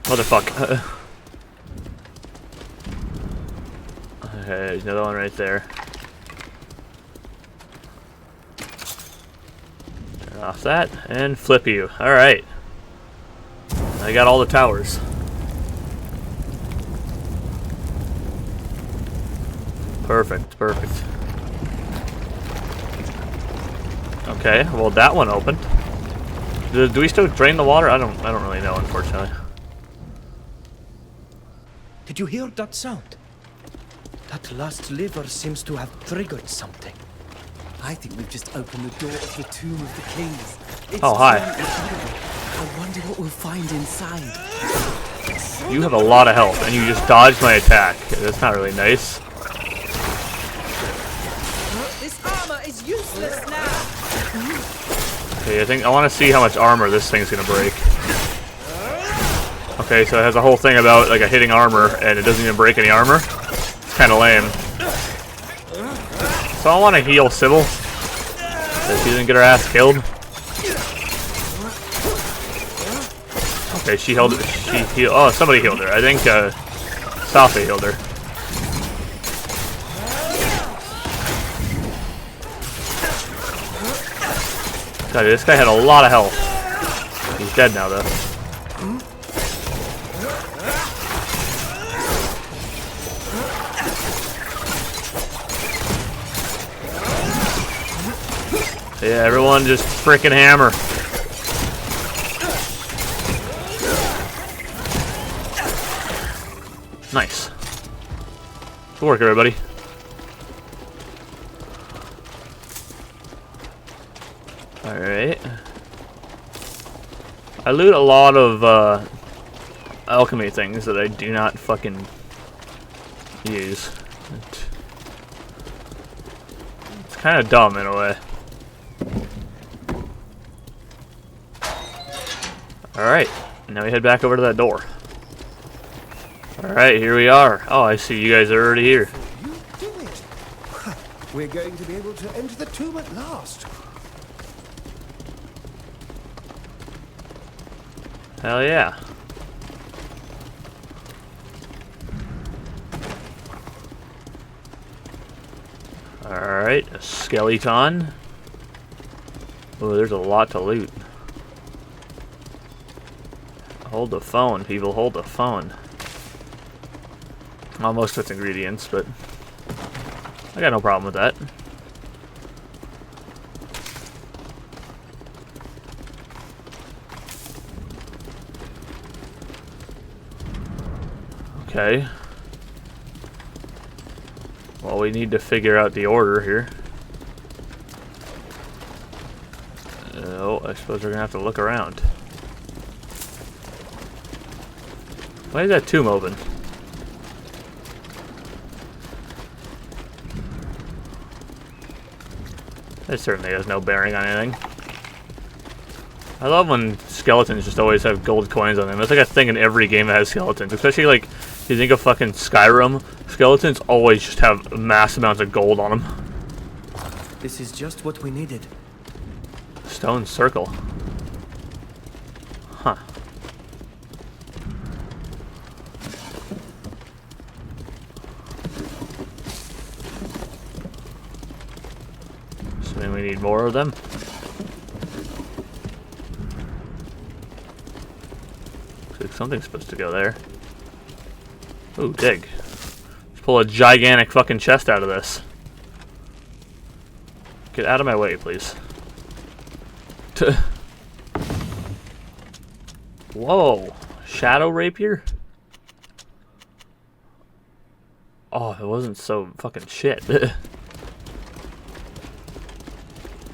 S1: Motherfuck. Okay, there's another one right there. Turn off that, and flip you. Alright. I got all the towers. Perfect, perfect. Okay, well that one opened. Do we still drain the water? I don't really know, unfortunately.
S3: Did you hear that sound? That last lever seems to have triggered something.
S7: I think we've just opened the door of the Tomb of the Kings. It's
S1: Oh, hi.
S7: truly incredible. I wonder what we'll find inside.
S1: You have a lot of health, and you just dodged my attack. That's not really nice.
S7: This armor is useless now.
S1: Okay, I want to see how much armor this thing's gonna break. Okay, so it has a whole thing about like a hitting armor, and it doesn't even break any armor. It's kind of lame. So I want to heal Sybil, so she doesn't get her ass killed. Okay, she healed. Oh, somebody healed her. I think Safi healed her. God, this guy had a lot of health. He's dead now, though. Yeah, everyone just frickin' hammer. Nice. Good work, everybody. Alright. I loot a lot of alchemy things that I do not fucking use. It's kind of dumb in a way. Alright, now we head back over to that door. Alright, here we are. Oh, I see you guys are already here.
S5: You did it! We're going to be able to enter the tomb at last.
S1: Hell yeah. Alright, a skeleton. Oh, there's a lot to loot. Hold the phone, people, hold the phone. Almost with ingredients, but I got no problem with that. Okay. Well, we need to figure out the order here. Oh, I suppose we're gonna have to look around. Why is that tomb open? That certainly has no bearing on anything. I love when skeletons just always have gold coins on them. It's like a thing in every game that has skeletons. Especially like, if you think of fucking Skyrim, skeletons always just have mass amounts of gold on them.
S3: This is just what we needed.
S1: Stone circle. Huh. So then we need more of them. Looks like something's supposed to go there. Ooh, dig. Let's pull a gigantic fucking chest out of this. Get out of my way, please. Whoa. Shadow rapier? Oh, it wasn't so fucking shit.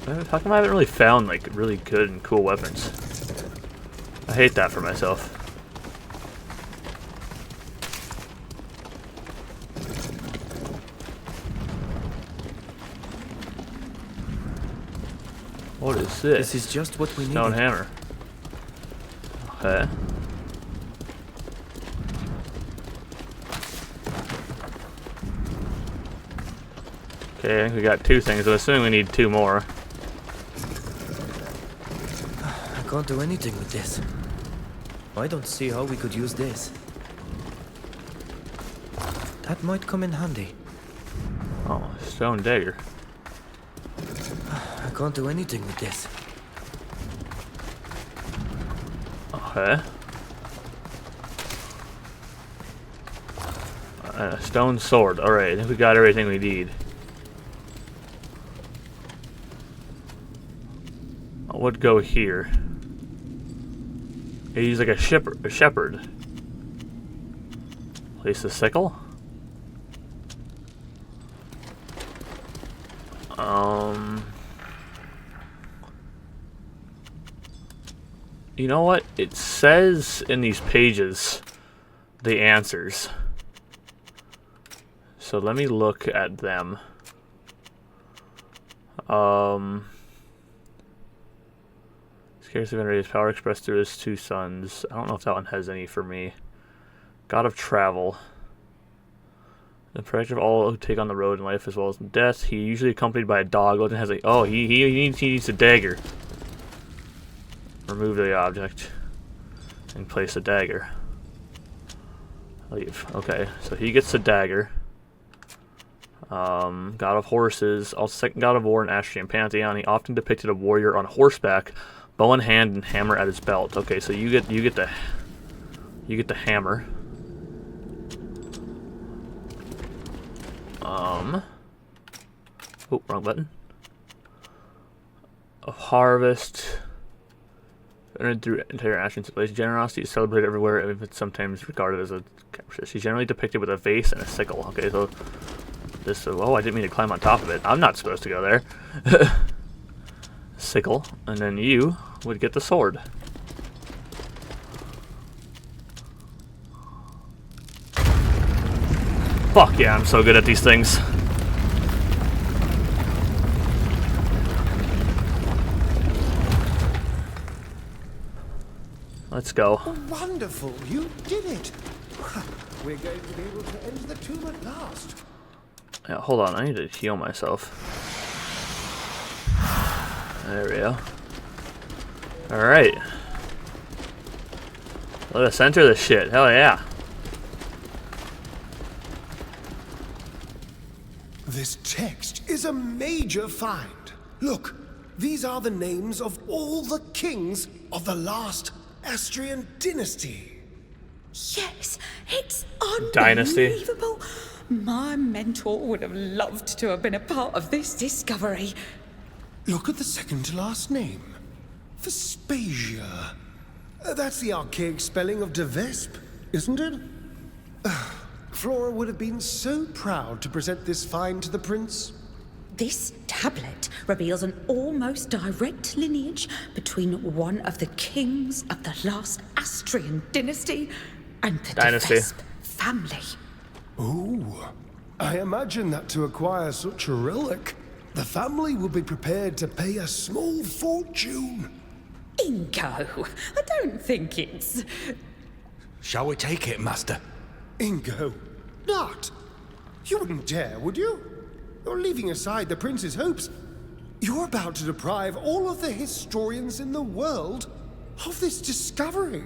S1: How come I haven't really found, like, really good and cool weapons? I hate that for myself. What is this?
S3: This is just what we need.
S1: Stone hammer. Okay. Okay, I think we got 2 things. I'm assuming we need 2 more.
S3: I can't do anything with this. I don't see how we could use this. That might come in handy.
S1: Oh, stone dagger.
S3: I can't do anything with this.
S1: Okay. A stone sword. Alright, I think we got everything we need. I would go here. He's like a shepherd. Place the sickle. You know what? It says in these pages the answers. So let me look at them. Scarcely venerated power expressed through his 2 sons. I don't know if that one has any for me. God of travel. The protector of all who take on the road in life as well as in death. He usually accompanied by a dog. Odin has a he needs a dagger. Remove the object and place a dagger. Leave. Okay, so he gets the dagger. God of horses, also second god of war in Astrian pantheon. He often depicted a warrior on horseback, bow in hand and hammer at his belt. Okay, so you get the hammer. Oh, wrong button. A harvest. Earned through entire actions. Generosity is celebrated everywhere, and it's sometimes regarded as a. She's generally depicted with a vase and a sickle. Okay, so this. Oh, I didn't mean to climb on top of it. I'm not supposed to go there. Sickle, and then you would get the sword. Fuck yeah, I'm so good at these things. Let's go.
S5: Oh, wonderful! You did it! We're going to be able to enter the tomb at last.
S1: Yeah, hold on, I need to heal myself. There we go. Alright. Let us enter this shit. Hell yeah.
S5: This text is a major find. Look, these are the names of all the kings of the last Astrian dynasty.
S9: Yes, it's
S1: Dynasty.
S9: unbelievable. My mentor would have loved to have been a part of this discovery.
S5: Look at the second to last name. Vespasia. That's the archaic spelling of de Vespe, isn't it? Flora would have been so proud to present this find to the prince.
S9: This tablet reveals an almost direct lineage between one of the kings of the last Astrian dynasty and the de Vespe family.
S5: Ooh, I imagine that to acquire such a relic, the family will be prepared to pay a small fortune.
S9: Ingo, I don't think it's...
S10: Shall we take it, Master?
S5: Ingo, not. You wouldn't dare, would you? You're leaving aside the prince's hopes. You're about to deprive all of the historians in the world of this discovery.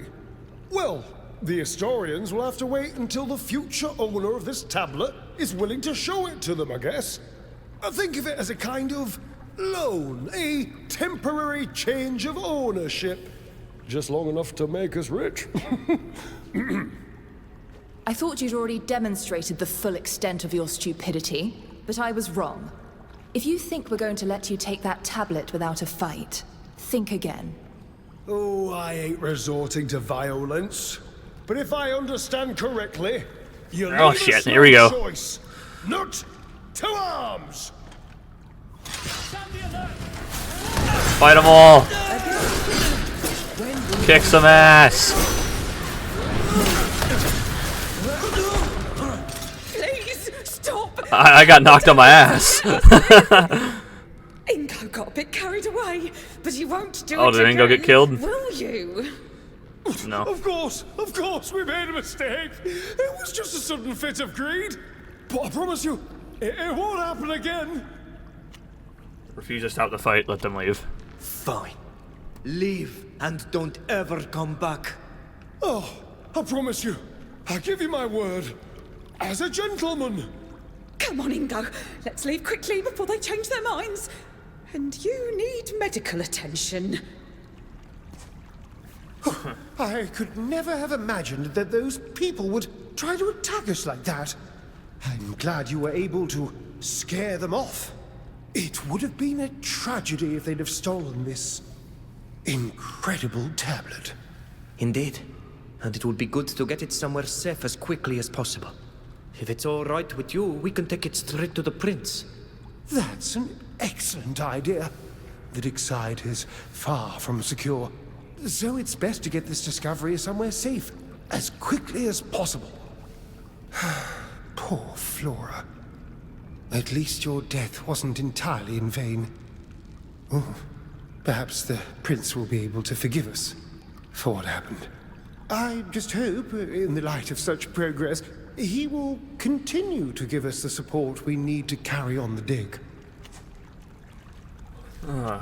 S5: Well, the historians will have to wait until the future owner of this tablet is willing to show it to them, I guess. Think of it as a kind of loan, a temporary change of ownership. Just long enough to make us rich.
S6: I thought you'd already demonstrated the full extent of your stupidity, but I was wrong. If you think we're going to let you take that tablet without a fight, think again.
S5: Oh, I ain't resorting to violence. But if I understand correctly, you're
S1: oh shit, here we go.
S5: Choice. Not to arms!
S1: Fight them all! Kick some ass!
S9: Please, stop!
S1: I got knocked on my ass.
S9: Ingo got a bit carried away, but he won't do it
S1: Oh, did Ingo get killed?
S9: Will you?
S1: No.
S5: Of course, we made a mistake. It was just a sudden fit of greed. But I promise you, it won't happen again.
S1: Refuse to stop the fight, let them leave.
S3: Fine. Leave and don't ever come back.
S5: Oh, I promise you. I give you my word. As a gentleman.
S9: Come on, Ingo. Let's leave quickly before they change their minds. And you need medical attention.
S5: I could never have imagined that those people would try to attack us like that. I'm glad you were able to scare them off. It would have been a tragedy if they'd have stolen this incredible tablet.
S3: Indeed. And it would be good to get it somewhere safe as quickly as possible. If it's all right with you, we can take it straight to the prince.
S5: That's an excellent idea. The dig site is far from secure, so it's best to get this discovery somewhere safe as quickly as possible. Poor Flora. At least your death wasn't entirely in vain. Oh, perhaps the prince will be able to forgive us for what happened. I just hope, in the light of such progress, he will continue to give us the support we need to carry on the dig.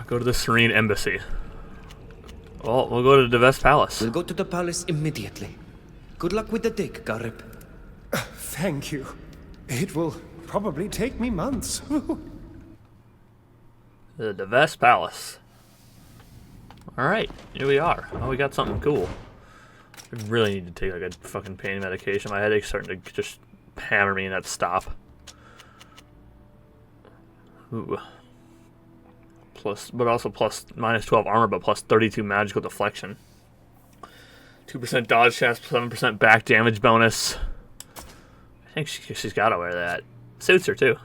S1: Go to the Serene Embassy. Well, we'll go to the Vespe Palace.
S3: We'll go to the palace immediately. Good luck with the dig, Garib.
S5: Thank you. It will probably take me months.
S1: The Vespe Palace. Alright, here we are. Oh, we got something cool. I really need to take like a fucking pain medication. My headache's starting to just hammer me and not stop. Ooh. Plus, but also plus minus 12 armor, but plus 32 magical deflection. 2% dodge chance, 7% back damage bonus. I think she's got to wear that. Suits her too.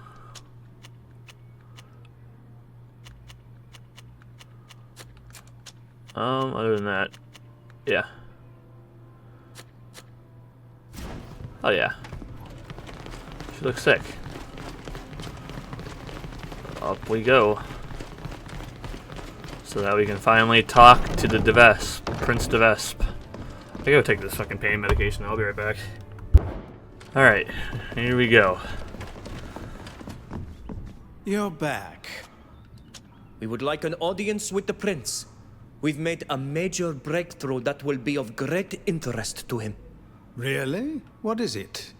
S1: Other than that, yeah. Oh yeah. She looks sick. Up we go. So that we can finally talk to the Vespe, Prince Vespe. I gotta take this fucking pain medication. I'll be right back. Alright, here we go.
S10: You're back.
S3: We would like an audience with the prince. We've made a major breakthrough that will be of great interest to him.
S10: Really? What is it?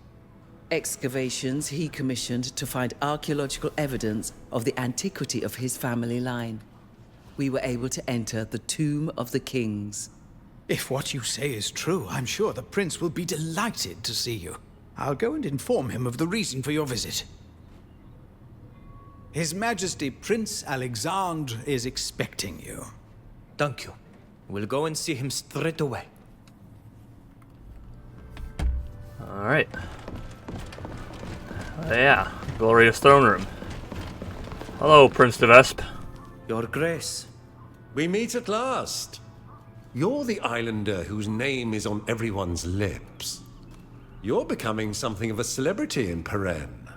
S7: Excavations he commissioned to find archaeological evidence of the antiquity of his family line. We were able to enter the Tomb of the Kings.
S10: If what you say is true, I'm sure the prince will be delighted to see you. I'll go and inform him of the reason for your visit. His Majesty Prince Alexandre is expecting you.
S3: Thank you. We'll go and see him straight away.
S1: Alright. Yeah, glorious throne room. Hello, Prince Vespe.
S3: Your Grace.
S11: We meet at last. You're the islander whose name is on everyone's lips. You're becoming something of a celebrity in Peren.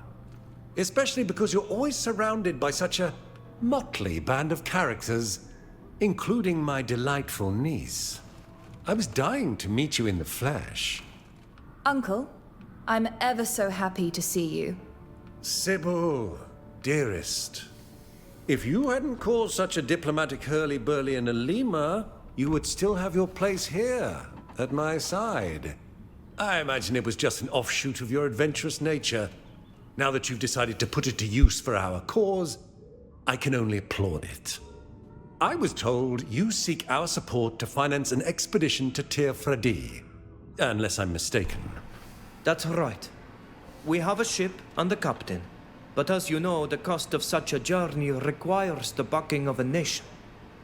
S11: Especially because you're always surrounded by such a motley band of characters, including my delightful niece. I was dying to meet you in the flesh.
S6: Uncle, I'm ever so happy to see you.
S11: Sybil, dearest. If you hadn't caused such a diplomatic hurly-burly in Alima, you would still have your place here, at my side. I imagine it was just an offshoot of your adventurous nature. Now that you've decided to put it to use for our cause, I can only applaud it. I was told you seek our support to finance an expedition to Tir Fredi, unless I'm mistaken.
S3: That's right. We have a ship and a captain. But as you know, the cost of such a journey requires the backing of a nation.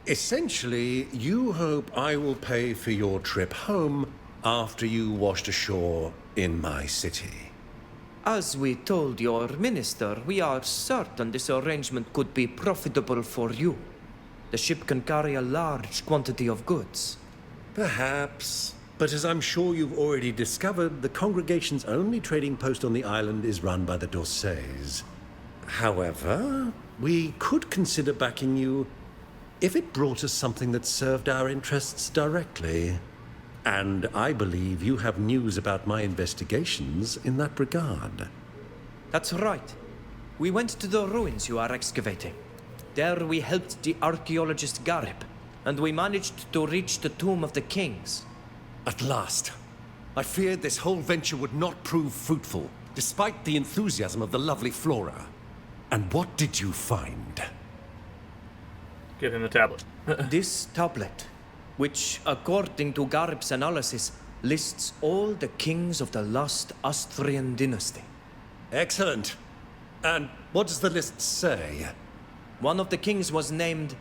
S11: Essentially, you hope I will pay for your trip home after you washed ashore in my city.
S3: As we told your minister, we are certain this arrangement could be profitable for you. The ship can carry a large quantity of goods.
S11: Perhaps. But as I'm sure you've already discovered, the congregation's only trading post on the island is run by the Dorsays. However, we could consider backing you if it brought us something that served our interests directly. And I believe you have news about my investigations in that regard.
S3: That's right. We went to the ruins you are excavating. There we helped the archaeologist Garib, and we managed to reach the tomb of the kings.
S11: At last. I feared this whole venture would not prove fruitful, despite the enthusiasm of the lovely Flora. And what did you find?
S1: Give him the tablet.
S3: This tablet, which, according to Garib's analysis, lists all the kings of the last Austrian dynasty.
S11: Excellent. And what does the list say?
S3: One of the kings was named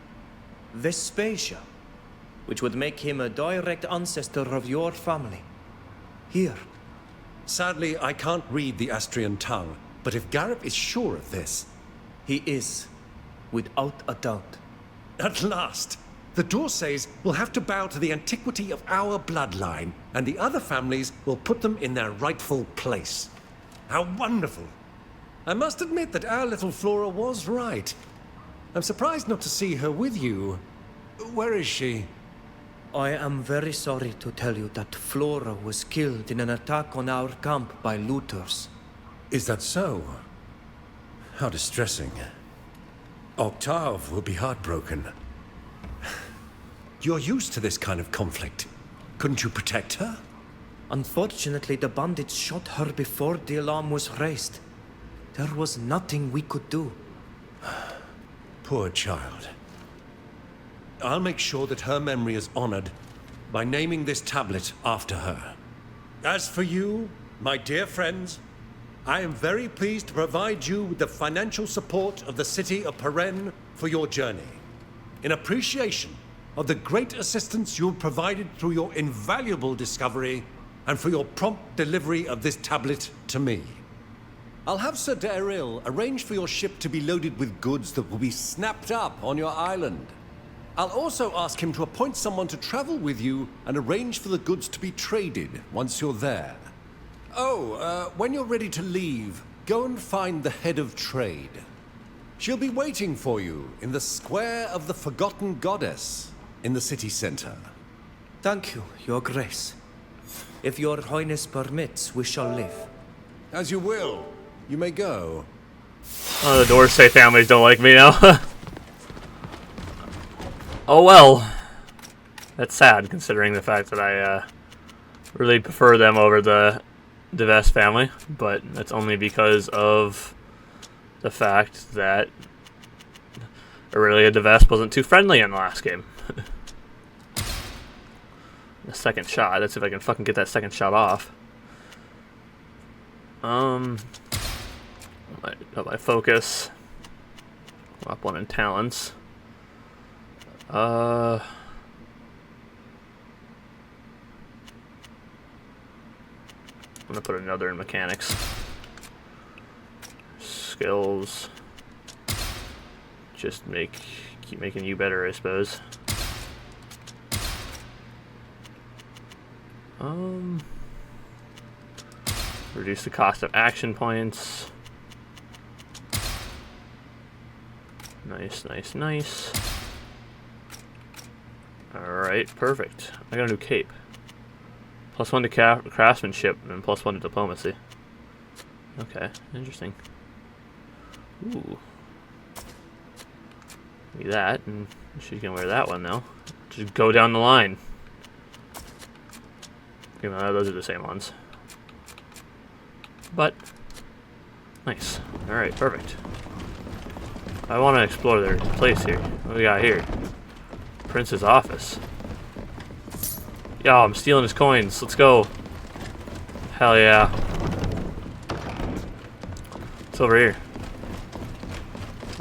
S3: Vespe, which would make him a direct ancestor of your family. Here.
S11: Sadly, I can't read the Austrian tongue, but if Garib is sure of this...
S3: He is, without a doubt.
S11: At last! The Dorsays will have to bow to the antiquity of our bloodline, and the other families will put them in their rightful place. How wonderful! I must admit that our little Flora was right. I'm surprised not to see her with you. Where is she?
S3: I am very sorry to tell you that Flora was killed in an attack on our camp by looters.
S11: Is that so? How distressing. Octave will be heartbroken. You're used to this kind of conflict. Couldn't you protect her?
S3: Unfortunately, the bandits shot her before the alarm was raised. There was nothing we could do.
S11: Poor child. I'll make sure that her memory is honored by naming this tablet after her. As for you, my dear friends, I am very pleased to provide you with the financial support of the city of Peren for your journey. In appreciation of the great assistance you have provided through your invaluable discovery and for your prompt delivery of this tablet to me. I'll have Sir Daryl arrange for your ship to be loaded with goods that will be snapped up on your island. I'll also ask him to appoint someone to travel with you and arrange for the goods to be traded once you're there. Oh, when you're ready to leave, go and find the head of trade. She'll be waiting for you in the Square of the Forgotten Goddess in the city center.
S3: Thank you, Your Grace. If Your Highness permits, we shall leave.
S11: As you will. You may go.
S1: Oh, the Dorsey families don't like me now. Oh well. That's sad, considering the fact that I really prefer them over the Vespe family, but that's only because of the fact that Aurelia de Vespe wasn't too friendly in the last game. The second shot. Let's see if I can fucking get that second shot off. My focus. Up one in talents. I'm gonna put another in mechanics. Skills. Just keep making you better, I suppose. Reduce the cost of action points. Nice, nice, nice. Alright, perfect. I got a new cape. +1 to craftsmanship and +1 to diplomacy. Okay, interesting. Ooh. Give me that, and she's gonna wear that one now. Just go down the line. Even though those are the same ones. But, nice. Alright, perfect. I want to explore their place here. What do we got here? Prince's office. Yo, I'm stealing his coins. Let's go. Hell yeah. over here?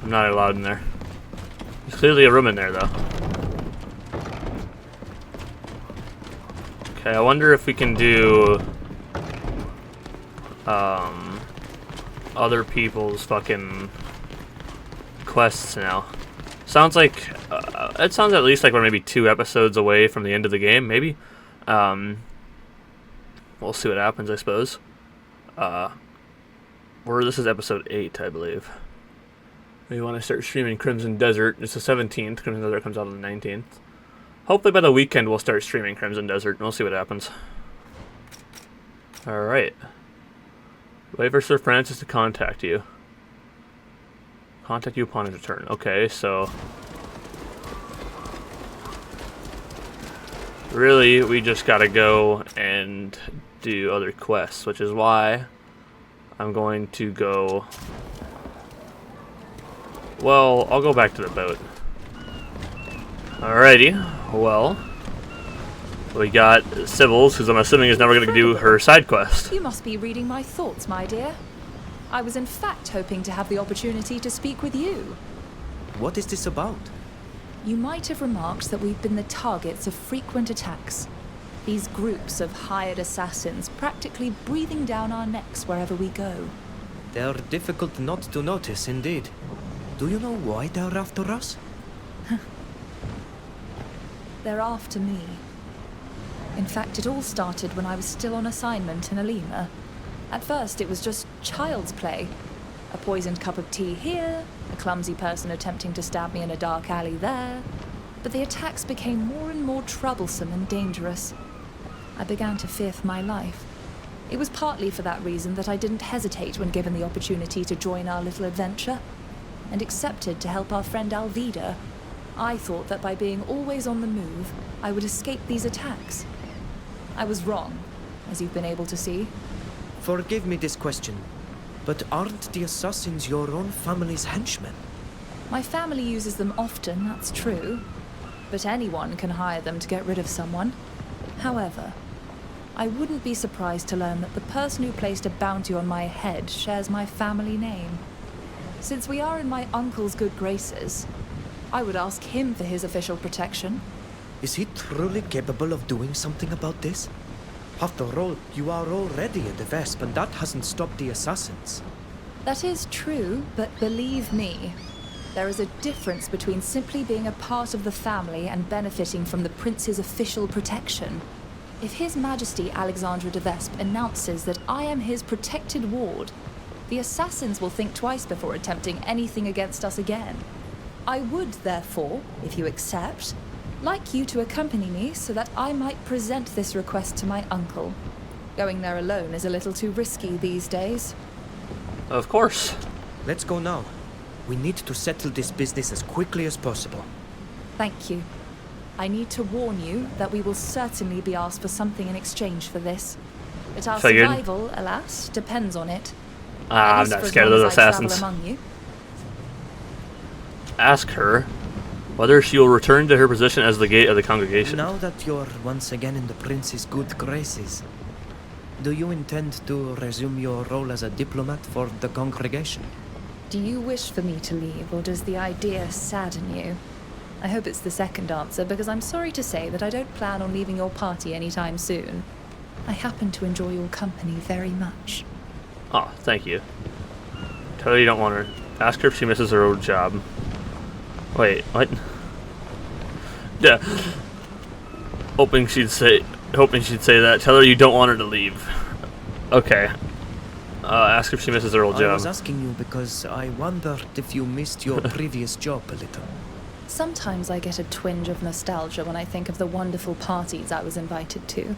S1: I'm not allowed in there. There's clearly a room in there, though. Okay, I wonder if we can do other people's fucking quests now. Sounds like it sounds at least like we're maybe 2 episodes away from the end of the game, maybe. We'll see what happens, I suppose. This is episode 8, I believe. We want to start streaming Crimson Desert. It's the 17th. Crimson Desert comes out on the 19th. Hopefully by the weekend we'll start streaming Crimson Desert, and we'll see what happens. Alright. Wait for Sir Francis to contact you. Contact you upon his return. Okay, so... really, we just gotta go and do other quests, which is why I'm going to go... well, I'll go back to the boat. Alrighty, well, we got Sybil's, who I'm assuming is never going to do her side quest.
S6: You must be reading my thoughts, my dear. I was in fact hoping to have the opportunity to speak with you.
S3: What is this about?
S6: You might have remarked that we've been the targets of frequent attacks. These groups of hired assassins practically breathing down our necks wherever we go.
S3: They're difficult not to notice, indeed. Do you know why they're after us?
S6: They're after me. In fact, it all started when I was still on assignment in Alima. At first, it was just child's play. A poisoned cup of tea here, a clumsy person attempting to stab me in a dark alley there. But the attacks became more and more troublesome and dangerous. I began to fear for my life. It was partly for that reason that I didn't hesitate when given the opportunity to join our little adventure, and accepted to help our friend Alvida. I thought that by being always on the move, I would escape these attacks. I was wrong, as you've been able to see.
S3: Forgive me this question, but aren't the assassins your own family's henchmen?
S6: My family uses them often, that's true. But anyone can hire them to get rid of someone. However, I wouldn't be surprised to learn that the person who placed a bounty on my head shares my family name. Since we are in my uncle's good graces, I would ask him for his official protection.
S3: Is he truly capable of doing something about this? After all, you are already in the Vespe, and that hasn't stopped the assassins.
S6: That is true, but believe me, there is a difference between simply being a part of the family and benefiting from the prince's official protection. If His Majesty Alexandra de Vespe announces that I am his protected ward, the assassins will think twice before attempting anything against us again. I would, therefore, if you accept, like you to accompany me so that I might present this request to my uncle. Going there alone is a little too risky these days.
S1: Of course.
S3: Let's go now. We need to settle this business as quickly as possible.
S6: Thank you. I need to warn you that we will certainly be asked for something in exchange for this. But our
S1: Figured.
S6: survival, alas, depends on it.
S1: I'm not scared of those assassins.
S6: Among you.
S1: Ask her whether she will return to her position as the gate of the congregation.
S3: Now that you're once again in the prince's good graces, do you intend to resume your role as a diplomat for the congregation?
S6: Do you wish for me to leave, or does the idea sadden you? I hope it's the second answer, because I'm sorry to say that I don't plan on leaving your party anytime soon. I happen to enjoy your company very much.
S1: Oh, thank you. Tell her you don't want her. Ask her if she misses her old job. Wait, what? Yeah. Hoping she'd say that. Tell her you don't want her to leave. Okay. Ask if she misses her old job.
S3: I was asking you because I wondered if you missed your previous job a little.
S6: Sometimes I get a twinge of nostalgia when I think of the wonderful parties I was invited to,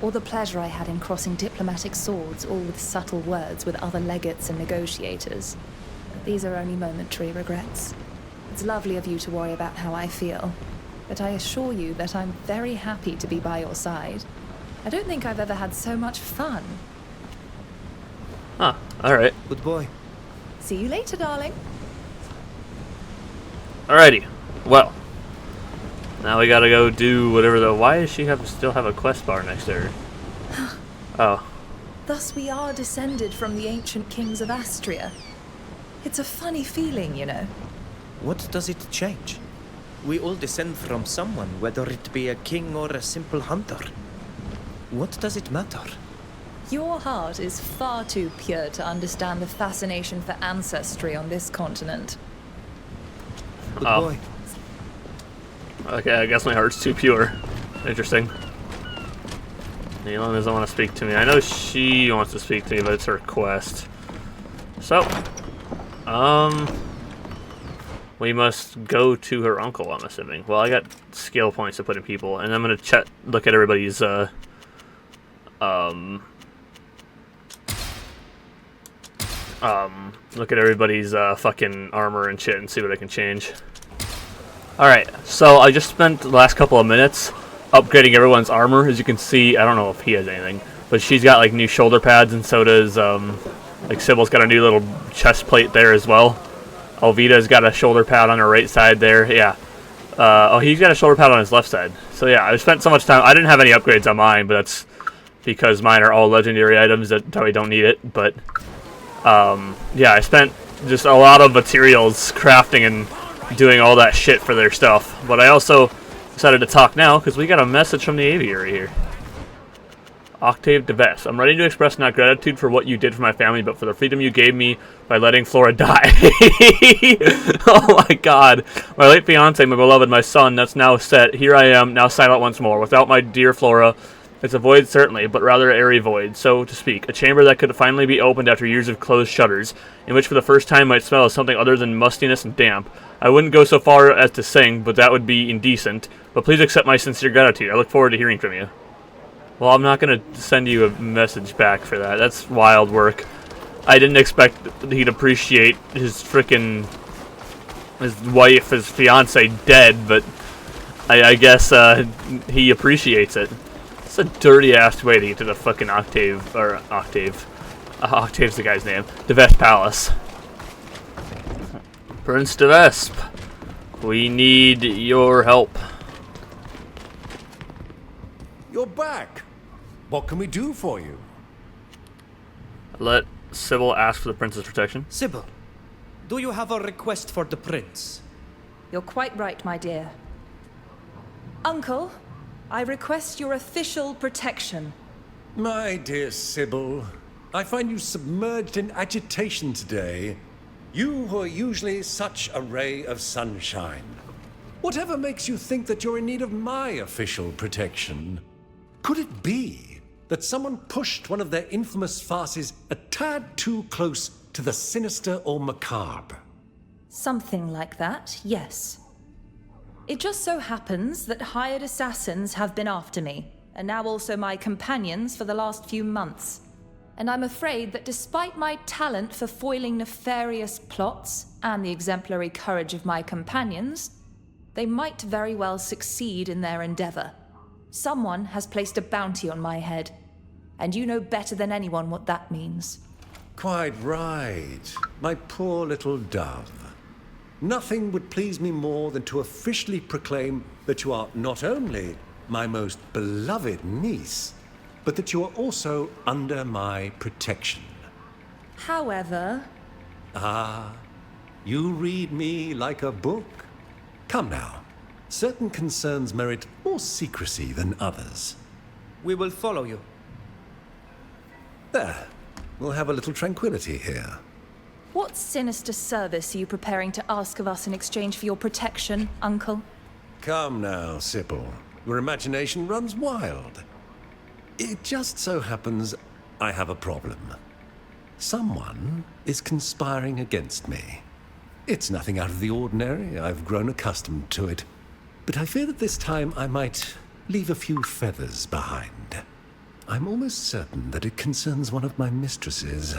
S6: or the pleasure I had in crossing diplomatic swords, all with subtle words with other legates and negotiators. But these are only momentary regrets. It's lovely of you to worry about how I feel, but I assure you that I'm very happy to be by your side. I don't think I've ever had so much fun.
S1: Huh, alright.
S3: Good boy.
S6: See you later, darling.
S1: Alrighty. Well. Now we gotta go do whatever the... Why does she still have a quest bar next to her? Oh.
S6: Thus we are descended from the ancient kings of Astria. It's a funny feeling, you know.
S3: What does it change? We all descend from someone, whether it be a king or a simple hunter. What does it matter?
S6: Your heart is far too pure to understand the fascination for ancestry on this continent.
S3: Good boy.
S1: Okay, I guess my heart's too pure. Interesting. Neelan doesn't want to speak to me. I know she wants to speak to me, but it's her quest. So, we must go to her uncle, I'm assuming. Well, I got skill points to put in people, and I'm gonna look at everybody's, look at everybody's, fucking armor and shit and see what I can change. Alright, so I just spent the last couple of minutes upgrading everyone's armor. As you can see, I don't know if he has anything, but she's got, like, new shoulder pads, and so does, like, Sybil's got a new little chest plate there as well. Alvida's got a shoulder pad on her right side there, yeah. Oh, he's got a shoulder pad on his left side. So yeah, I spent so much time. I didn't have any upgrades on mine, but that's because mine are all legendary items that probably don't need it. But yeah, I spent just a lot of materials crafting and doing all that shit for their stuff. But I also decided to talk now because we got a message from the aviary here. Octave de Vespe. I'm ready to express not gratitude for what you did for my family, but for the freedom you gave me by letting Flora die. Oh my god. My late fiance, my beloved, my son, that's now set. Here I am, now silent once more. Without my dear Flora, it's a void certainly, but rather airy void, so to speak. A chamber that could finally be opened after years of closed shutters, in which for the first time might smell of something other than mustiness and damp. I wouldn't go so far as to sing, but that would be indecent. But please accept my sincere gratitude. I look forward to hearing from you. Well, I'm not going to send you a message back for that. That's wild work. I didn't expect he'd appreciate his frickin' his wife, his fiance dead, but I guess he appreciates it. It's a dirty-ass way to get to the fucking Octave's the guy's name. De Vespe Palace. Prince de Vespe, we need your help.
S11: You're back. What can we do for you?
S1: Let Sybil ask for the prince's protection.
S3: Sybil, do you have a request for the prince?
S6: You're quite right, my dear. Uncle, I request your official protection.
S11: My dear Sybil, I find you submerged in agitation today. You who are usually such a ray of sunshine. Whatever makes you think that you're in need of my official protection? Could it be that someone pushed one of their infamous farces a tad too close to the sinister or macabre?
S6: Something like that, yes. It just so happens that hired assassins have been after me, and now also my companions for the last few months. And I'm afraid that despite my talent for foiling nefarious plots and the exemplary courage of my companions, they might very well succeed in their endeavor. Someone has placed a bounty on my head, and you know better than anyone what that means.
S11: Quite right, my poor little dove. Nothing would please me more than to officially proclaim that you are not only my most beloved niece, but that you are also under my protection.
S6: However...
S11: Ah, you read me like a book. Come now. Certain concerns merit more secrecy than others.
S3: We will follow you.
S11: There. We'll have a little tranquility here.
S6: What sinister service are you preparing to ask of us in exchange for your protection, Uncle?
S11: Come now, Sybil. Your imagination runs wild. It just so happens I have a problem. Someone is conspiring against me. It's nothing out of the ordinary. I've grown accustomed to it. But I fear that this time I might leave a few feathers behind. I'm almost certain that it concerns one of my mistresses.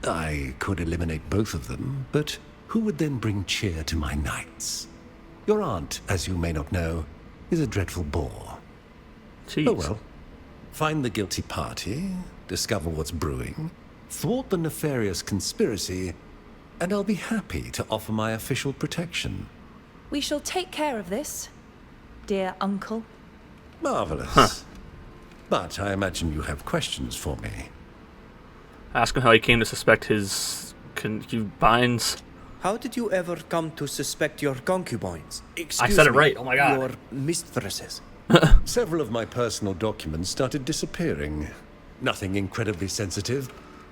S11: I could eliminate both of them, but who would then bring cheer to my nights? Your aunt, as you may not know, is a dreadful bore.
S1: Jeez.
S11: Oh well. Find the guilty party, discover what's brewing, thwart the nefarious conspiracy, and I'll be happy to offer my official protection.
S6: We shall take care of this, dear Uncle.
S11: Marvelous.
S1: Huh.
S11: But I imagine you have questions for me.
S1: Ask him how he came to suspect his concubines.
S3: How did you ever come to suspect your concubines?
S1: I said it right. Oh my god.
S3: Your mistresses.
S11: Several of my personal documents started disappearing. Nothing incredibly sensitive,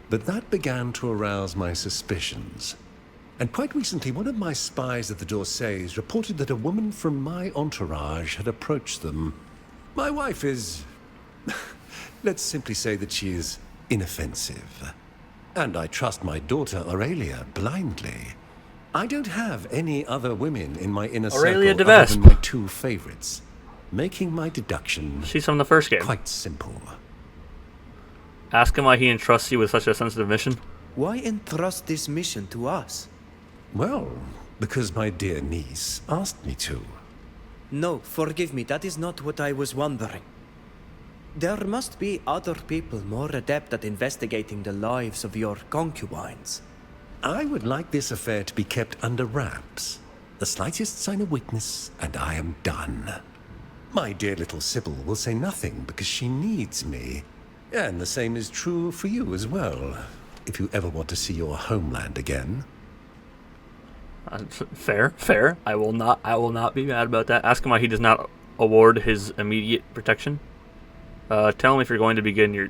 S11: but that began to arouse my suspicions. And quite recently, one of my spies at the D'Orsays reported that a woman from my entourage had approached them. My wife is... let's simply say that she is inoffensive. And I trust my daughter Aurelia blindly. I don't have any other women in my inner
S1: Aurelia
S11: circle
S1: de
S11: other
S1: Vespe.
S11: than my two favorites, making my deduction
S1: She's from the first game.
S11: quite simple.
S1: Ask him why he entrusts you with such a sensitive mission.
S3: Why entrust this mission to us?
S11: Well, because my dear niece asked me to.
S3: No, forgive me, that is not what I was wondering. There must be other people more adept at investigating the lives of your concubines.
S11: I would like this affair to be kept under wraps. The slightest sign of weakness, and I am done. My dear little Sybil will say nothing because she needs me. And the same is true for you as well, if you ever want to see your homeland again.
S1: Fair. I will not be mad about that. Ask him why he does not award his immediate protection. Tell him if you're going to begin your...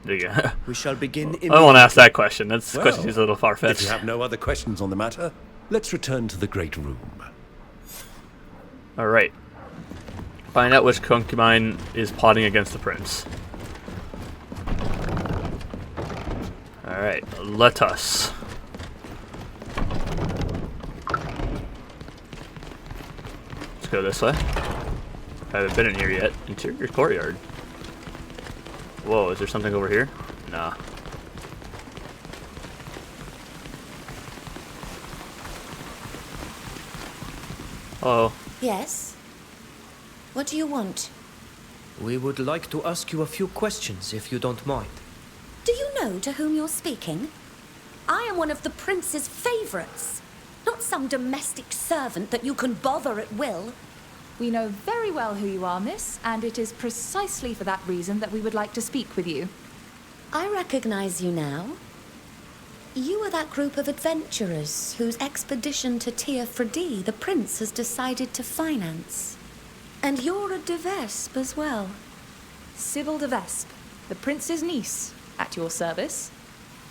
S3: We shall begin
S1: I don't want to ask that question. That's
S11: Well,
S1: question is a little far-fetched.
S11: If you have no other questions on the matter, let's return to the Great Room.
S1: Alright. Find out which concubine is plotting against the prince. Alright, let us. Let's go this way. I haven't been in here yet. Interior courtyard. Whoa, is there something over here? Nah. Hello.
S2: Yes? What do you want?
S3: We would like to ask you a few questions, if you don't mind.
S9: Do you know to whom you're speaking? I am one of the prince's favorites, not some domestic servant that you can bother at will.
S6: We know very well who you are, miss, and it is precisely for that reason that we would like to speak with you.
S9: I recognize you now. You are that group of adventurers whose expedition to Tir Fredi the prince has decided to finance. And you're a de Vespe as well.
S6: Sybil de Vespe, the prince's niece, at your service.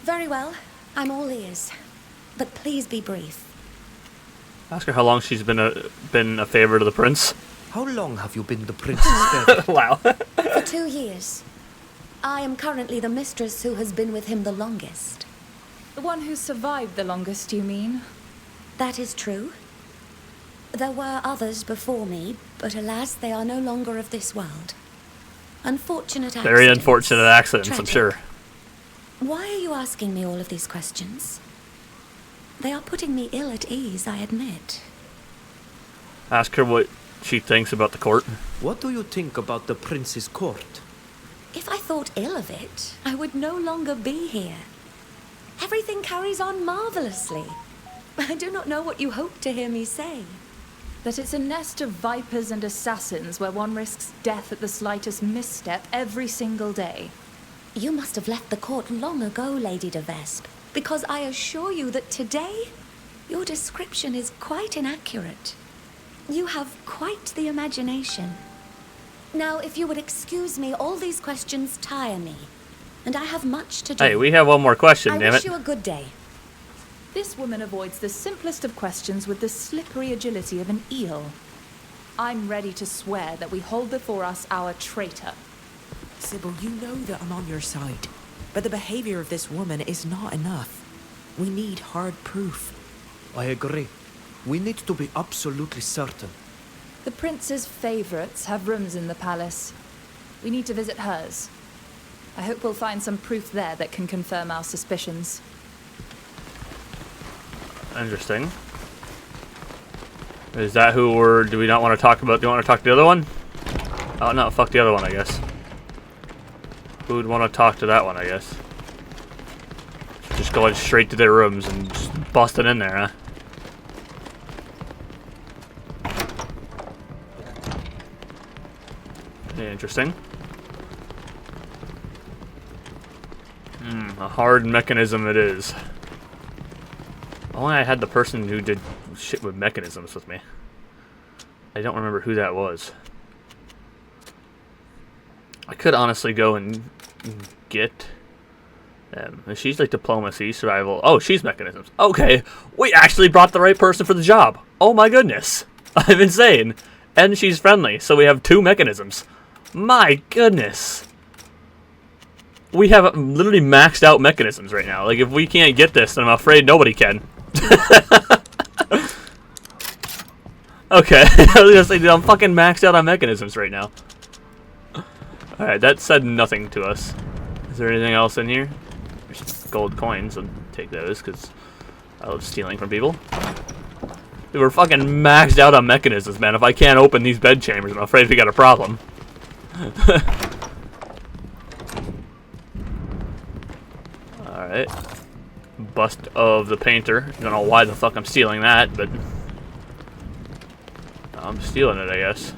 S9: Very well. I'm all ears. But please be brief.
S1: Ask her how long she's been a favorite of the prince.
S3: How long have you been the prince's favorite?
S1: Wow.
S9: For 2 years. I am currently the mistress who has been with him the longest.
S6: The one who survived the longest, you mean?
S9: That is true. There were others before me, but alas, they are no longer of this world. Unfortunate accidents.
S1: Very unfortunate accidents,
S9: Tragic.
S1: I'm sure.
S9: Why are you asking me all of these questions? They are putting me ill at ease, I admit.
S1: Ask her what she thinks about the court.
S3: What do you think about the prince's court?
S9: If I thought ill of it, I would no longer be here. Everything carries on marvelously. I do not know what you hope to hear me say.
S6: That it's a nest of vipers and assassins where one risks death at the slightest misstep every single day.
S9: You must have left the court long ago, Lady de Vespe, because I assure you that today, your description is quite inaccurate. You have quite the imagination. Now, if you would excuse me, all these questions tire me, and I have much to do.
S1: Hey, we have one more question,
S9: I
S1: damn
S9: wish
S1: it.
S9: you a good day.
S6: This woman avoids the simplest of questions with the slippery agility of an eel. I'm ready to swear that we hold before us our traitor.
S12: Sybil, you know that I'm on your side, but the behavior of this woman is not enough. We need hard proof.
S3: I agree. We need to be absolutely certain.
S6: The prince's favorites have rooms in the palace. We need to visit hers. I hope we'll find some proof there that can confirm our suspicions.
S1: Interesting. Is that who we're... Do we not want to talk about... Do you want to talk to the other one? Oh, no. Fuck the other one, I guess. Who would want to talk to that one, I guess? Just going straight to their rooms and just busting in there, huh? Yeah, interesting. A hard mechanism it is. Only I had the person who did shit with mechanisms with me. I don't remember who that was. I could honestly go and get them. She's like diplomacy, survival. Oh, she's mechanisms. Okay, we actually brought the right person for the job. Oh my goodness. I'm insane. And she's friendly, so we have 2 mechanisms. My goodness. We have literally maxed out mechanisms right now. Like, if we can't get this, then I'm afraid nobody can. Okay, I was gonna say, dude, I'm fucking maxed out on mechanisms right now. Alright, that said nothing to us. Is there anything else in here? There's gold coins. I'll take those, because I love stealing from people. Dude, we're fucking maxed out on mechanisms, man. If I can't open these bed chambers, I'm afraid we got a problem. Alright. Bust of the painter. I don't know why the fuck I'm stealing that, but I'm stealing it, I guess.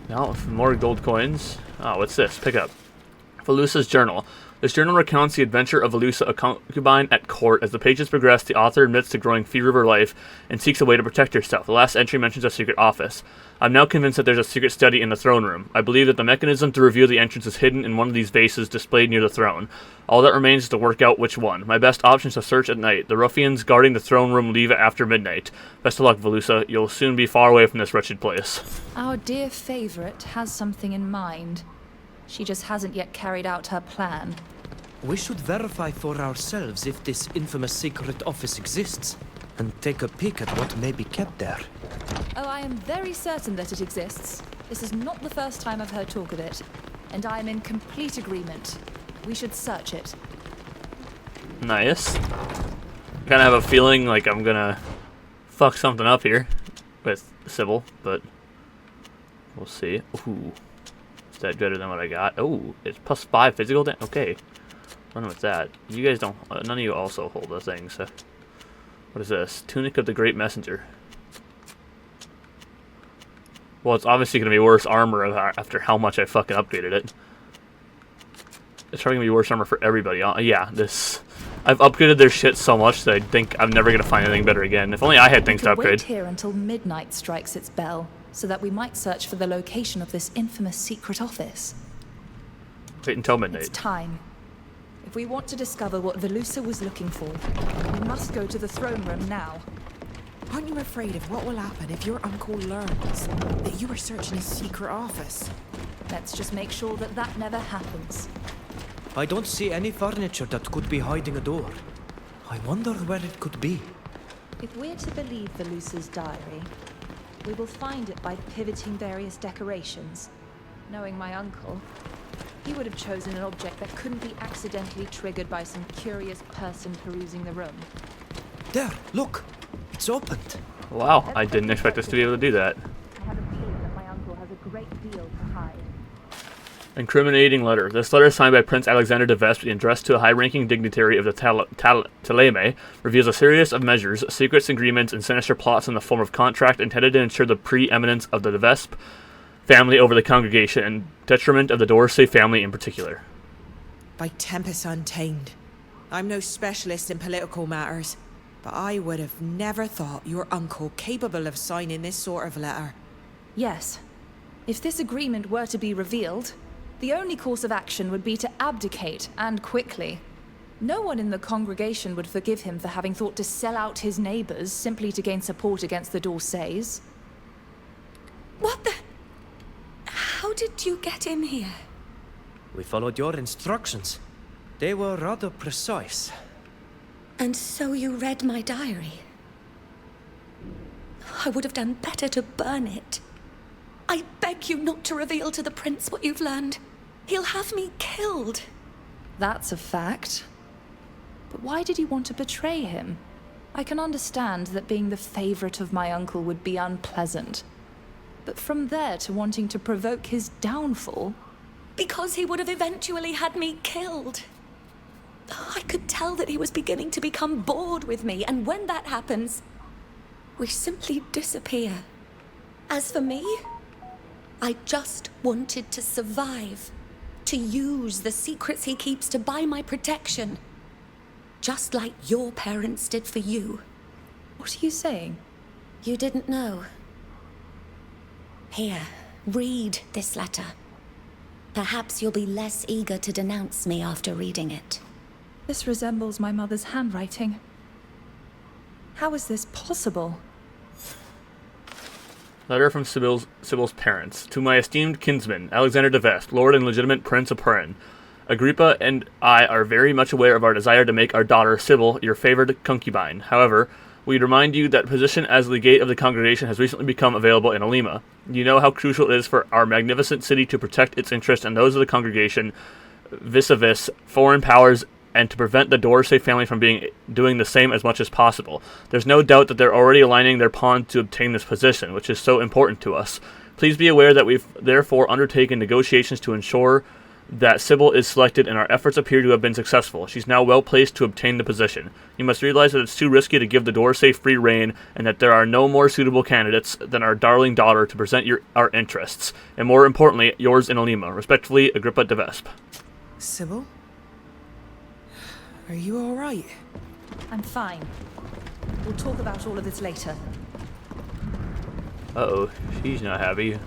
S1: Now, more gold coins. Oh, what's this? Pick up. Velusa's journal. This journal recounts the adventure of Velusa, a concubine at court. As the pages progress, the author admits to growing fear of her life and seeks a way to protect herself. The last entry mentions a secret office. I'm now convinced that there's a secret study in the throne room. I believe that the mechanism to reveal the entrance is hidden in one of these vases displayed near the throne. All that remains is to work out which one. My best option is to search at night. The ruffians guarding the throne room leave after midnight. Best of luck, Velusa. You'll soon be far away from this wretched place.
S6: Our dear favorite has something in mind. She just hasn't yet carried out her plan.
S3: We should verify for ourselves if this infamous secret office exists, and take a peek at what may be kept there.
S6: Oh, I am very certain that it exists. This is not the first time I've heard talk of it, and I am in complete agreement. We should search it.
S1: Nice. I kind of have a feeling like I'm gonna fuck something up here with Sybil, but we'll see. Ooh. Is that better than what I got? Oh, it's +5 physical damage. Okay. Run with that. You guys don't. None of you also hold the thing, so. What is this? Tunic of the Great Messenger. Well, it's obviously going to be worse armor after how much I fucking upgraded it. It's probably going to be worse armor for everybody. Yeah, this. I've upgraded their shit so much that I think I'm never going to find anything better again. If only I had things to upgrade.
S6: Wait here until midnight strikes its bell, so that we might search for the location of this infamous secret office.
S1: Wait until midnight.
S6: It's time. If we want to discover what Velusa was looking for, we must go to the throne room now.
S12: Aren't you afraid of what will happen if your uncle learns that you were searching his secret office?
S6: Let's just make sure that that never happens.
S3: I don't see any furniture that could be hiding a door. I wonder where it could be.
S8: If we're to believe Velusa's diary, we will find it by pivoting various decorations.
S6: Knowing my uncle, he would have chosen an object that couldn't be accidentally triggered by some curious person perusing the room.
S3: There, look! It's opened!
S1: Wow, I didn't expect us to be able to do that.
S6: I have a feeling that my uncle has a great deal to hide.
S1: Incriminating letter. This letter, signed by Prince Alexander de Vespe and addressed to a high-ranking dignitary of the Ptolemy, reveals a series of measures, secrets, agreements, and sinister plots in the form of contract intended to ensure the preeminence of the de Vespe family over the congregation, and detriment of the D'Orsay family in particular.
S12: By Tempest Untamed. I'm no specialist in political matters, but I would have never thought your uncle capable of signing this sort of letter.
S6: Yes. If this agreement were to be revealed, the only course of action would be to abdicate, and quickly. No one in the congregation would forgive him for having thought to sell out his neighbors simply to gain support against the D'Orsays.
S9: What the... How did you get in here?
S3: We followed your instructions. They were rather precise.
S9: And so you read my diary? I would have done better to burn it. I beg you not to reveal to the prince what you've learned. He'll have me killed.
S6: That's a fact. But why did you want to betray him? I can understand that being the favorite of my uncle would be unpleasant. But from there to wanting to provoke his downfall...
S9: Because he would have eventually had me killed. I could tell that he was beginning to become bored with me, and when that happens, we simply disappear. As for me, I just wanted to survive, to use the secrets he keeps to buy my protection. just like your parents did for you.
S6: What are you saying?
S2: You didn't know.
S9: Here, read this letter. Perhaps you'll be less eager to denounce me after reading it.
S6: This resembles my mother's handwriting. How is this possible?
S1: Letter from Sybil's parents. To my esteemed kinsman, Alexander de Vespe, Lord and legitimate Prince of Perrin. Agrippa and I are very much aware of our desire to make our daughter, Sybil, your favored concubine. However, we'd remind you that position as legate of the congregation has recently become available in Alima. You know how crucial it is for our magnificent city to protect its interests and those of the congregation vis-a-vis foreign powers, and to prevent the D'Orsay family from doing the same as much as possible. There's no doubt that they're already aligning their pawns to obtain this position, which is so important to us. Please be aware that we've therefore undertaken negotiations to ensure that Sybil is selected, and our efforts appear to have been successful. She's now well placed to obtain the position. You must realize that it's too risky to give the D'Orsay free rein, and that there are no more suitable candidates than our darling daughter to present our interests, and more importantly, yours in Alima. Respectfully, Agrippa de Vespe.
S12: Sybil? Are you all right?
S6: I'm fine. We'll talk about all of this later.
S1: Uh-oh, she's not happy.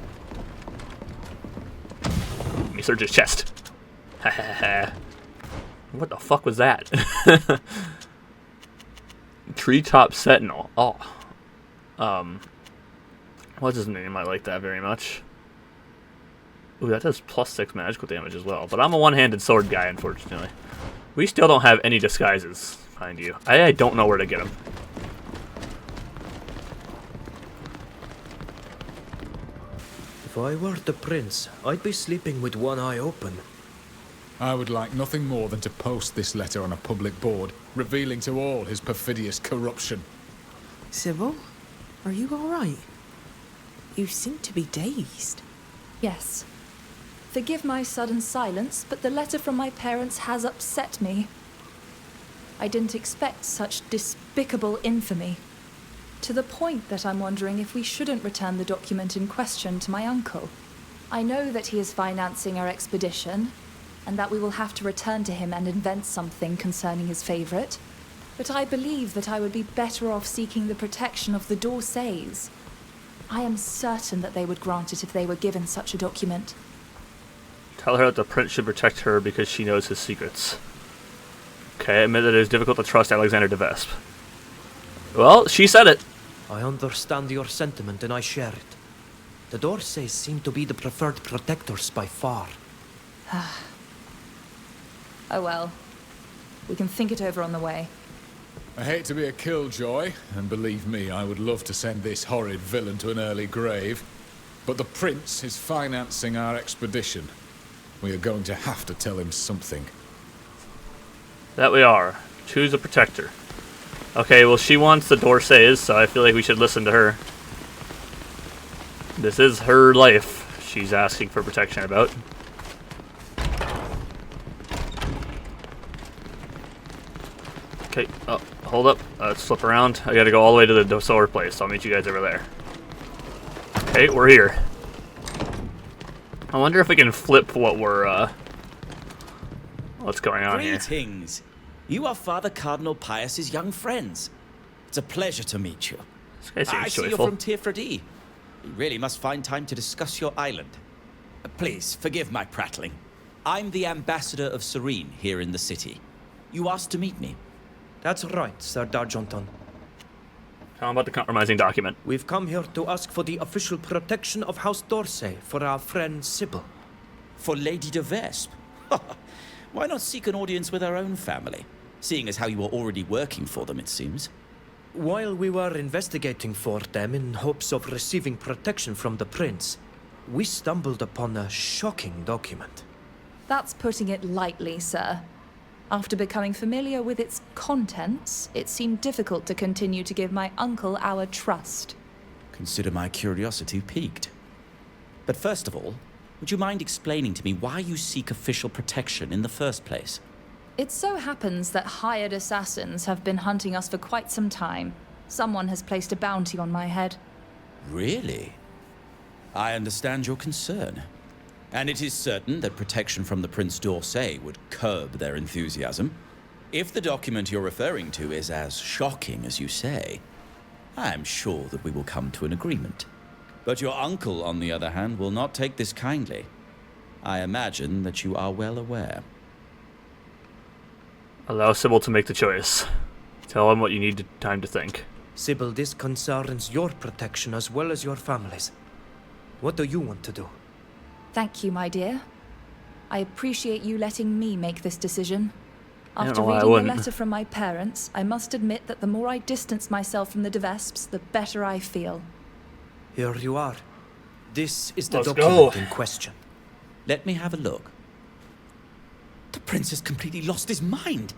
S1: Let me search his chest. Ha ha ha. What the fuck was that? Treetop Sentinel. Oh. What's his name? I like that very much. Ooh, that does +6 magical damage as well. But I'm a one-handed sword guy, unfortunately. We still don't have any disguises, mind you. I don't know where to get them.
S3: If I were the prince, I'd be sleeping with one eye open.
S4: I would like nothing more than to post this letter on a public board, revealing to all his perfidious corruption.
S12: Sybil, are you all right? You seem to be dazed.
S6: Yes. Forgive my sudden silence, but the letter from my parents has upset me. I didn't expect such despicable infamy. To the point that I'm wondering if we shouldn't return the document in question to my uncle. I know that he is financing our expedition, and that we will have to return to him and invent something concerning his favorite. But I believe that I would be better off seeking the protection of the D'Orsays. I am certain that they would grant it if they were given such a document.
S1: Tell her that the prince should protect her because she knows his secrets. Okay, admit that it is difficult to trust Alexander de Vespe. Well, she said it.
S3: I understand your sentiment and I share it. The D'Orsays seem to be the preferred protectors by far.
S6: Oh well. We can think it over on the way.
S4: I hate to be a killjoy, and believe me, I would love to send this horrid villain to an early grave. But the prince is financing our expedition. We are going to have to tell him something.
S1: That we are. Choose a protector. Okay, well she wants the D'Orsays, so I feel like we should listen to her. This is her life she's asking for protection about. Okay, oh, hold up. Let's flip around. I gotta go all the way to the solar place, so I'll meet you guys over there. Okay, we're here. I wonder if we can flip what we're, what's going on here.
S13: Greetings. You are Father Cardinal Pius's young friends. It's a pleasure to meet you.
S1: This guy seems
S13: I see you're
S1: joyful.
S13: from Tirfredi. We really must find time to discuss your island. Please, forgive my prattling. I'm the ambassador of Serene here in the city. You asked to meet me.
S3: That's right, Sir Darjonton.
S1: Tell him about the compromising document.
S3: We've come here to ask for the official protection of House D'Orsay for our friend Sybil.
S13: For Lady de Vespe? Why not seek an audience with our own family? Seeing as how you are already working for them, it seems.
S3: While we were investigating for them in hopes of receiving protection from the prince, we stumbled upon a shocking document.
S6: That's putting it lightly, sir. After becoming familiar with its contents, it seemed difficult to continue to give my uncle our trust.
S13: Consider my curiosity piqued. But first of all, would you mind explaining to me why you seek official protection in the first place?
S6: It so happens that hired assassins have been hunting us for quite some time. Someone has placed a bounty on my head.
S13: Really? I understand your concern. And it is certain that protection from the Prince d'Orsay would curb their enthusiasm. If the document you're referring to is as shocking as you say, I am sure that we will come to an agreement. But your uncle, on the other hand, will not take this kindly. I imagine that you are well aware.
S1: Allow Sybil to make the choice. Tell him what you need time to think.
S3: Sybil, this concerns your protection as well as your family's. What do you want to do?
S6: Thank you, my dear. I appreciate you letting me make this decision. After
S1: I
S6: reading the
S1: wouldn't.
S6: letter from my parents, I must admit that the more I distance myself from the de Vespes, the better I feel.
S3: Here you are. This is the
S1: Let's
S3: document
S1: go.
S3: in question.
S13: Let me have a look. The prince has completely lost his mind.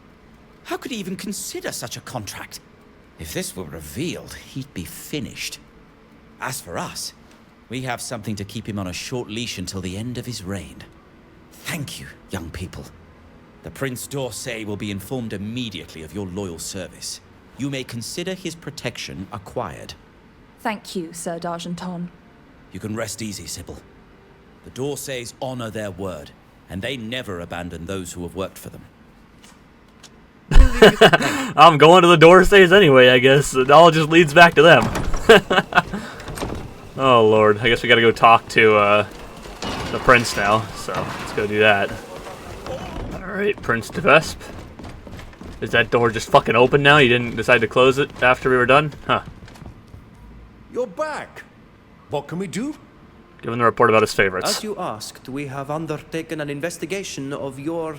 S13: How could he even consider such a contract? If this were revealed, he'd be finished. As for us, we have something to keep him on a short leash until the end of his reign. Thank you, young people. The Prince d'Orsay will be informed immediately of your loyal service. You may consider his protection acquired.
S6: Thank you, Sir d'Argenton.
S13: You can rest easy, Sybil. The d'Orsays honor their word, and they never abandon those who have worked for them.
S1: I'm going to the Dorsays anyway, I guess. It all just leads back to them. Oh, Lord. I guess we gotta go talk to the prince now, so let's go do that. Alright, Prince de Vespe. Is that door just fucking open now? You didn't decide to close it after we were done? Huh.
S11: You're back. What can we do?
S1: Give him the report about his favorites.
S3: As you asked, we have undertaken an investigation of your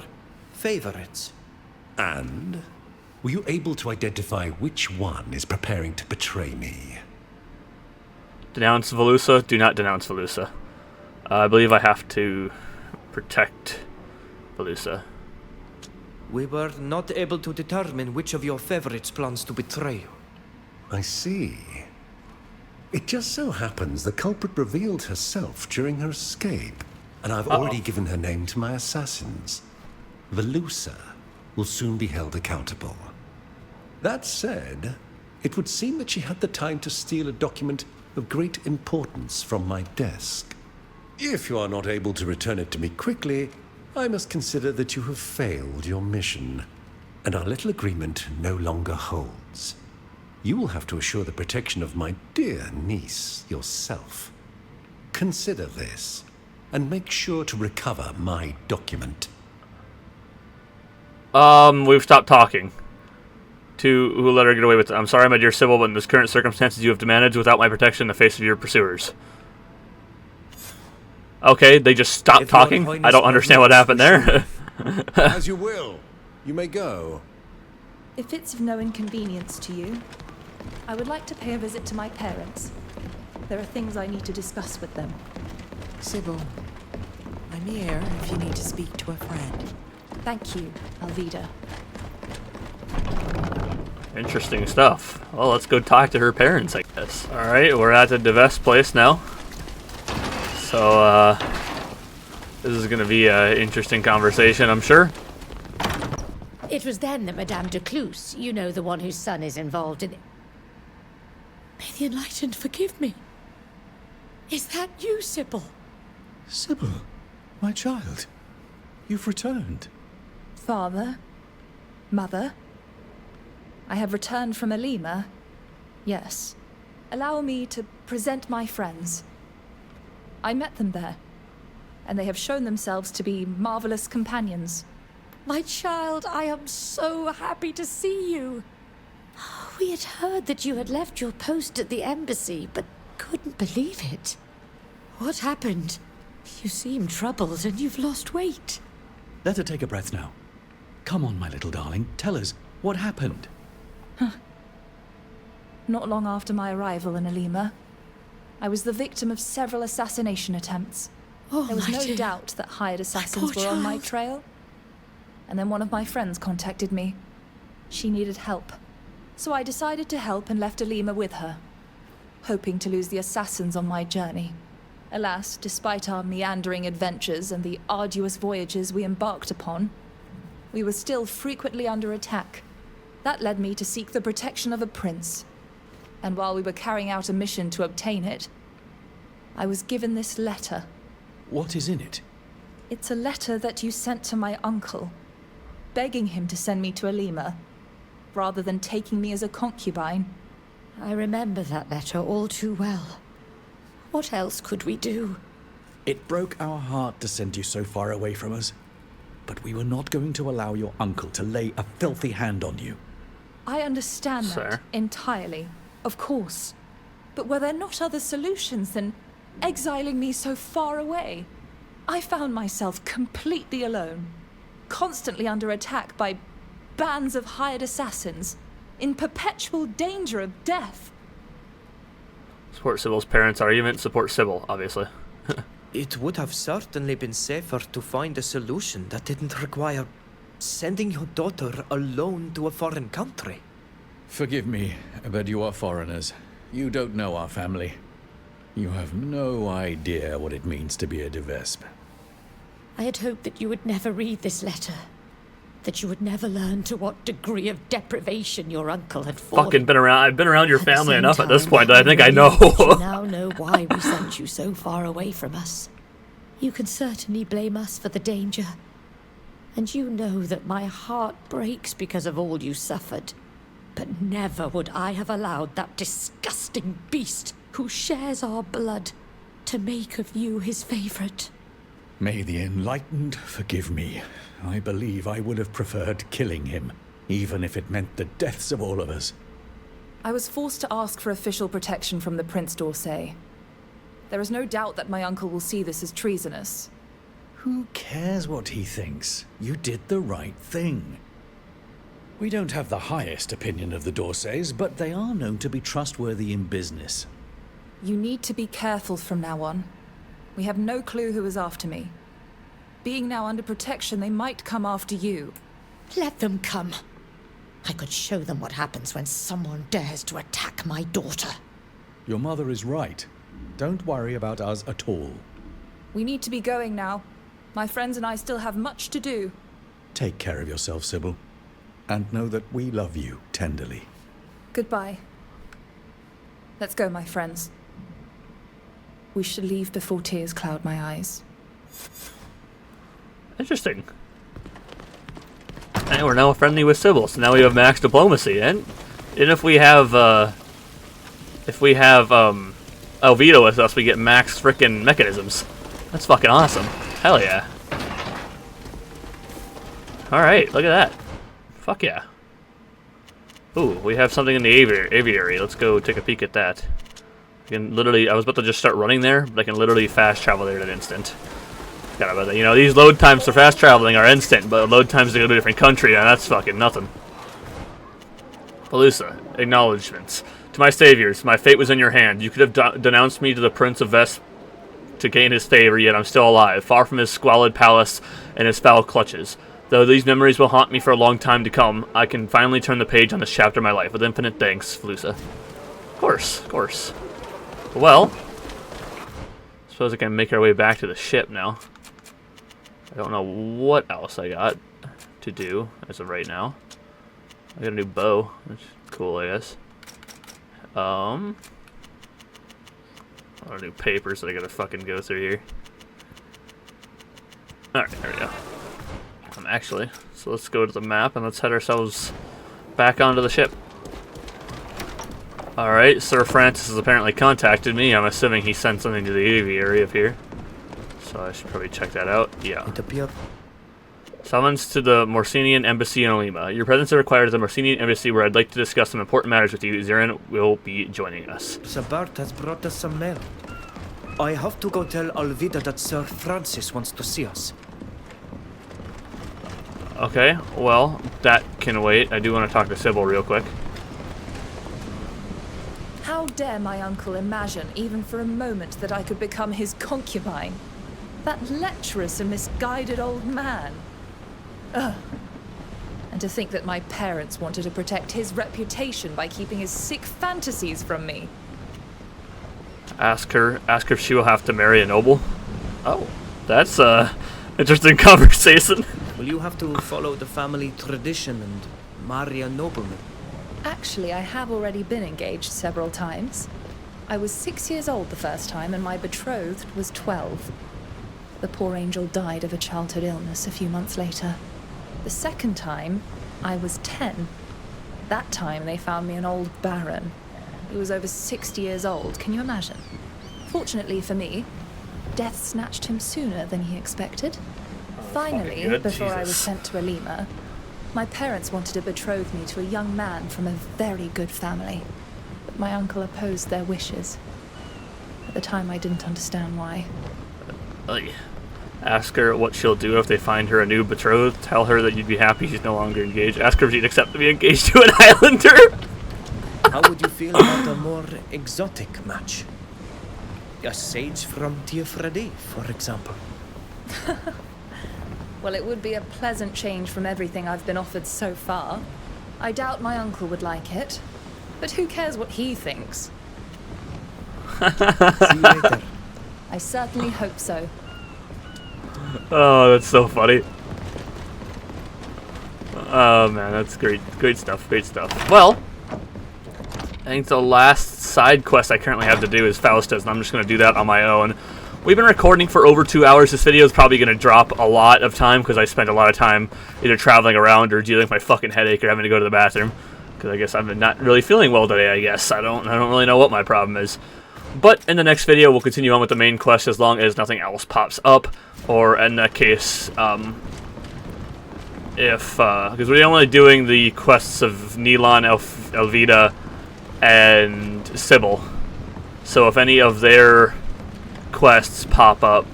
S3: favorites.
S11: And? Were you able to identify which one is preparing to betray me?
S1: Denounce Velusa? Do not denounce Velusa. I believe I have to protect Velusa.
S3: We were not able to determine which of your favorites plans to betray you.
S11: I see. It just so happens the culprit revealed herself during her escape, and I've already given her name to my assassins. Velusa will soon be held accountable. That said, it would seem that she had the time to steal a document of great importance from my desk. If you are not able to return it to me quickly, I must consider that you have failed your mission, and our little agreement no longer holds. You will have to assure the protection of my dear niece yourself. Consider this, and make sure to recover my document.
S1: We've stopped talking. To who let her get away with it. I'm sorry, my dear Sybil, but in this current circumstances you have demanded without my protection in the face of your pursuers. Okay, they just stopped talking? I don't understand what happened there.
S11: As you will. You may go.
S6: If it's of no inconvenience to you, I would like to pay a visit to my parents. There are things I need to discuss with them.
S12: Sybil, I'm here if you need to speak to a friend.
S6: Thank you, Alvida.
S1: Interesting stuff. Well, let's go talk to her parents, I guess. Alright, we're at the de Vespe place now. So, this is going to be an interesting conversation, I'm sure.
S14: It was then that Madame de Cluse, you know, the one whose son is involved in... May the Enlightened forgive me. Is that you, Sybil?
S10: Sybil, my child, you've returned.
S6: Father? Mother? I have returned from Elima. Yes. Allow me to present my friends. I met them there, and they have shown themselves to be marvelous companions.
S14: My child, I am so happy to see you. We had heard that you had left your post at the embassy, but couldn't believe it. What happened? You seem troubled and you've lost weight.
S15: Let her take a breath now. Come on, my little darling. Tell us, what happened?
S6: Not long after my arrival in Elima, I was the victim of several assassination attempts.
S14: Oh,
S6: there was
S14: my
S6: no
S14: dear.
S6: doubt that hired assassins
S14: poor
S6: were on my
S14: child.
S6: trail. And then one of my friends contacted me. She needed help. So I decided to help and left Elima with her, hoping to lose the assassins on my journey. Alas, despite our meandering adventures and the arduous voyages we embarked upon, we were still frequently under attack. That led me to seek the protection of a prince. And while we were carrying out a mission to obtain it, I was given this letter.
S15: What is in it?
S6: It's a letter that you sent to my uncle. begging him to send me to Alima, rather than taking me as a concubine.
S14: I remember that letter all too well. What else could we do?
S15: It broke our heart to send you so far away from us. But we were not going to allow your uncle to lay a filthy hand on you.
S6: I understand that entirely, of course. But were there not other solutions than exiling me so far away? I found myself completely alone, constantly under attack by bands of hired assassins, in perpetual danger of death.
S1: Support Sybil's parents' argument. Support Sybil, obviously.
S3: It would have certainly been safer to find a solution that didn't require sending your daughter alone to a foreign country.
S15: Forgive me, but you are foreigners. You don't know our family. You have no idea what it means to be a de Vespe.
S14: I had hoped that you would never read this letter. That you would never learn to what degree of deprivation your uncle had fallen.
S1: Fucking been around. I've been around your family enough at this
S14: time,
S1: point that I think I know.
S14: You now know why we sent you so far away from us. You can certainly blame us for the danger. And you know that my heart breaks because of all you suffered. But never would I have allowed that disgusting beast who shares our blood to make of you his favorite.
S15: May the enlightened forgive me. I believe I would have preferred killing him, even if it meant the deaths of all of us.
S6: I was forced to ask for official protection from the Prince d'Orsay. There is no doubt that my uncle will see this as treasonous.
S15: Who cares what he thinks? You did the right thing. We don't have the highest opinion of the d'Orsays, but they are known to be trustworthy in business.
S6: You need to be careful from now on. We have no clue who is after me. Being now under protection, they might come after you.
S14: Let them come. I could show them what happens when someone dares to attack my daughter.
S15: Your mother is right. Don't worry about us at all.
S6: We need to be going now. My friends and I still have much to do.
S15: Take care of yourself, Sybil. And know that we love you tenderly.
S6: Goodbye. Let's go, my friends. We should leave before tears cloud my eyes. Interesting.
S1: And we're now friendly with Sybil, so now we have max diplomacy. And if we have Alvito with us, we get max frickin' mechanisms. That's fucking awesome. Hell yeah. Alright, look at that. Fuck yeah. Ooh, we have something in the aviary. Let's go take a peek at that. I can literally, I was about to just start running there, but I can literally fast travel there in an instant. Forgot about that. You know, these load times for fast traveling are instant, but load times to go to a different country, and that's fucking nothing. Pelusa, acknowledgements. To my saviors, my fate was in your hand. You could have denounced me to the Prince of Vespe to gain his favor, yet I'm still alive, far from his squalid palace and his foul clutches. Though these memories will haunt me for a long time to come, I can finally turn the page on this chapter of my life. With infinite thanks, Felusa. Of course, of course. Well, suppose I can make our way back to the ship now. I don't know what else I got to do as of right now. I got a new bow, which is cool, I guess. A lot of new papers that I gotta fucking go through here. Alright, there we go. Actually, so let's go to the map and let's head ourselves back onto the ship. Alright, Sir Francis has apparently contacted me. I'm assuming he sent something to the aviary up here. So I should probably check that out. Yeah. Summons to the Morsinian Embassy in Alima. Your presence is required at the Morsinian Embassy, where I'd like to discuss some important matters with you. Zirin will be joining us.
S3: Sabart has brought us some mail. I have to go tell Alvida that Sir Francis wants to see us.
S1: Okay, well, that can wait. I do want to talk to Sybil real quick.
S6: How dare my uncle imagine, even for a moment, that I could become his concubine? That lecherous and misguided old man. Ugh. And to think that my parents wanted to protect his reputation by keeping his sick fantasies from me.
S1: Ask her if she will have to marry a noble. Oh, that's interesting conversation.
S3: Will you have to follow the family tradition and marry a nobleman?
S6: Actually, I have already been engaged several times. I was 6 years old the first time, and my betrothed was 12. The poor angel died of a childhood illness a few months later. The second time, I was 10. That time they found me an old baron. He was over 60 years old, can you imagine? Fortunately for me, death snatched him sooner than he expected. Finally, before I was sent to Alima, my parents wanted to betroth me to a young man from a very good family. But my uncle opposed their wishes. At the time, I didn't understand why.
S1: Ask her what she'll do if they find her a new betrothed. Tell her that you'd be happy she's no longer engaged. Ask her if she'd accept to be engaged to an islander.
S3: How would you feel about a more exotic match? A sage from Tiafredi, for example.
S6: Well, it would be a pleasant change from everything I've been offered so far. I doubt my uncle would like it. But who cares what he thinks?
S3: See you later.
S6: I certainly hope so.
S1: Oh, that's so funny. Oh man, that's great. Great stuff. Great stuff. Well, I think the last side quest I currently have to do is Fausta's, and I'm just going to do that on my own. We've been recording for over 2 hours. This video is probably going to drop a lot of time because I spent a lot of time either traveling around or dealing with my fucking headache or having to go to the bathroom. Because I guess I've been not really feeling well today, I guess. I don't really know what my problem is. But in the next video, we'll continue on with the main quest as long as nothing else pops up. Or in that case, because we're only doing the quests of Nilan, Elvida, and Sybil. So if any of their quests pop up,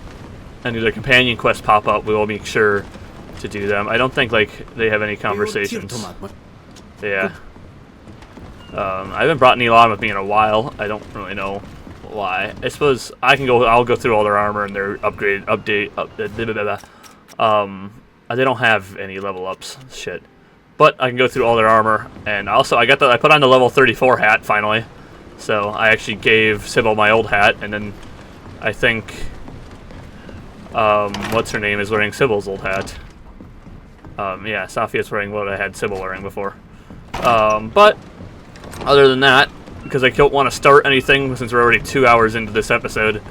S1: any of their companion quests pop up, we will make sure to do them. I don't think, like, they have any conversations. Yeah. I haven't brought Nilan with me in a while. I don't really know why. I suppose I'll go through all their armor and their they don't have any level ups. Shit. But I can go through all their armor, and also I put on the level 34 hat finally. So I actually gave Sybil my old hat, and then I think what's her name is wearing Sybil's old hat. Yeah, Safia's wearing what I had Sybil wearing before. But other than that, because I don't want to start anything since we're already 2 hours into this episode,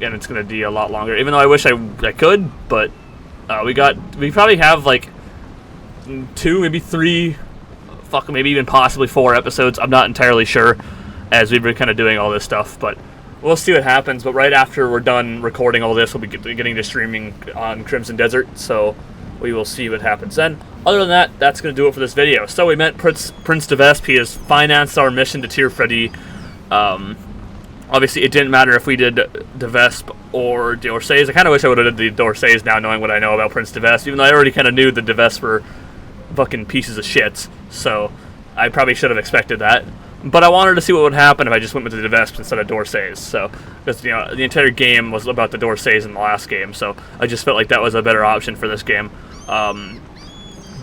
S1: and it's going to be a lot longer. Even though I wish I could, but we probably have like 2, maybe 3, maybe even possibly 4 episodes. I'm not entirely sure, as we've been kind of doing all this stuff, but we'll see what happens. But right after we're done recording all this, we'll be getting to streaming on Crimson Desert, so we will see what happens then. Other than that, that's going to do it for this video. So we met Prince de Vespe. He has financed our mission to Tiafredi. Obviously, it didn't matter if we did de Vespe or d'Orsay's. I kind of wish I would have did the d'Orsay's now, knowing what I know about Prince de Vespe, even though I already kind of knew the de Vespe were fucking pieces of shit. So I probably should have expected that. But I wanted to see what would happen if I just went with the de Vespe instead of d'Orsay's. So, because the entire game was about the d'Orsay's in the last game, so I just felt like that was a better option for this game.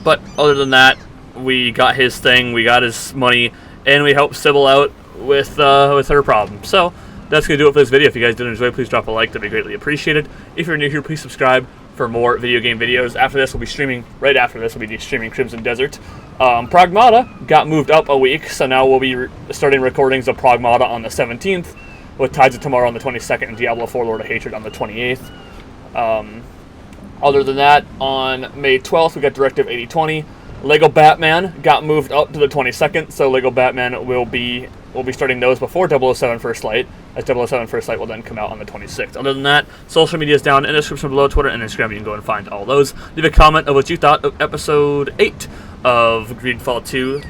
S1: But other than that, we got his thing, we got his money, and we helped Sybil out with her problem. So that's going to do it for this video. If you guys did enjoy, please drop a like. That'd be greatly appreciated. If you're new here, please subscribe for more video game videos. After this, we'll be streaming, right after this, we'll be streaming Crimson Desert. Pragmata got moved up a week, so now we'll be starting recordings of Pragmata on the 17th, with Tides of Tomorrow on the 22nd, and Diablo 4 Lord of Hatred on the 28th. Other than that, on May 12th, we got Directive 8020. Lego Batman got moved up to the 22nd, so Lego Batman will be starting those before 007 First Light, as 007 First Light will then come out on the 26th. Other than that, social media is down in the description below, Twitter and Instagram. You can go and find all those. Leave a comment of what you thought of Episode 8 of Greedfall 2,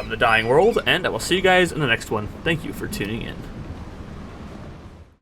S1: The Dying World, and I will see you guys in the next one. Thank you for tuning in.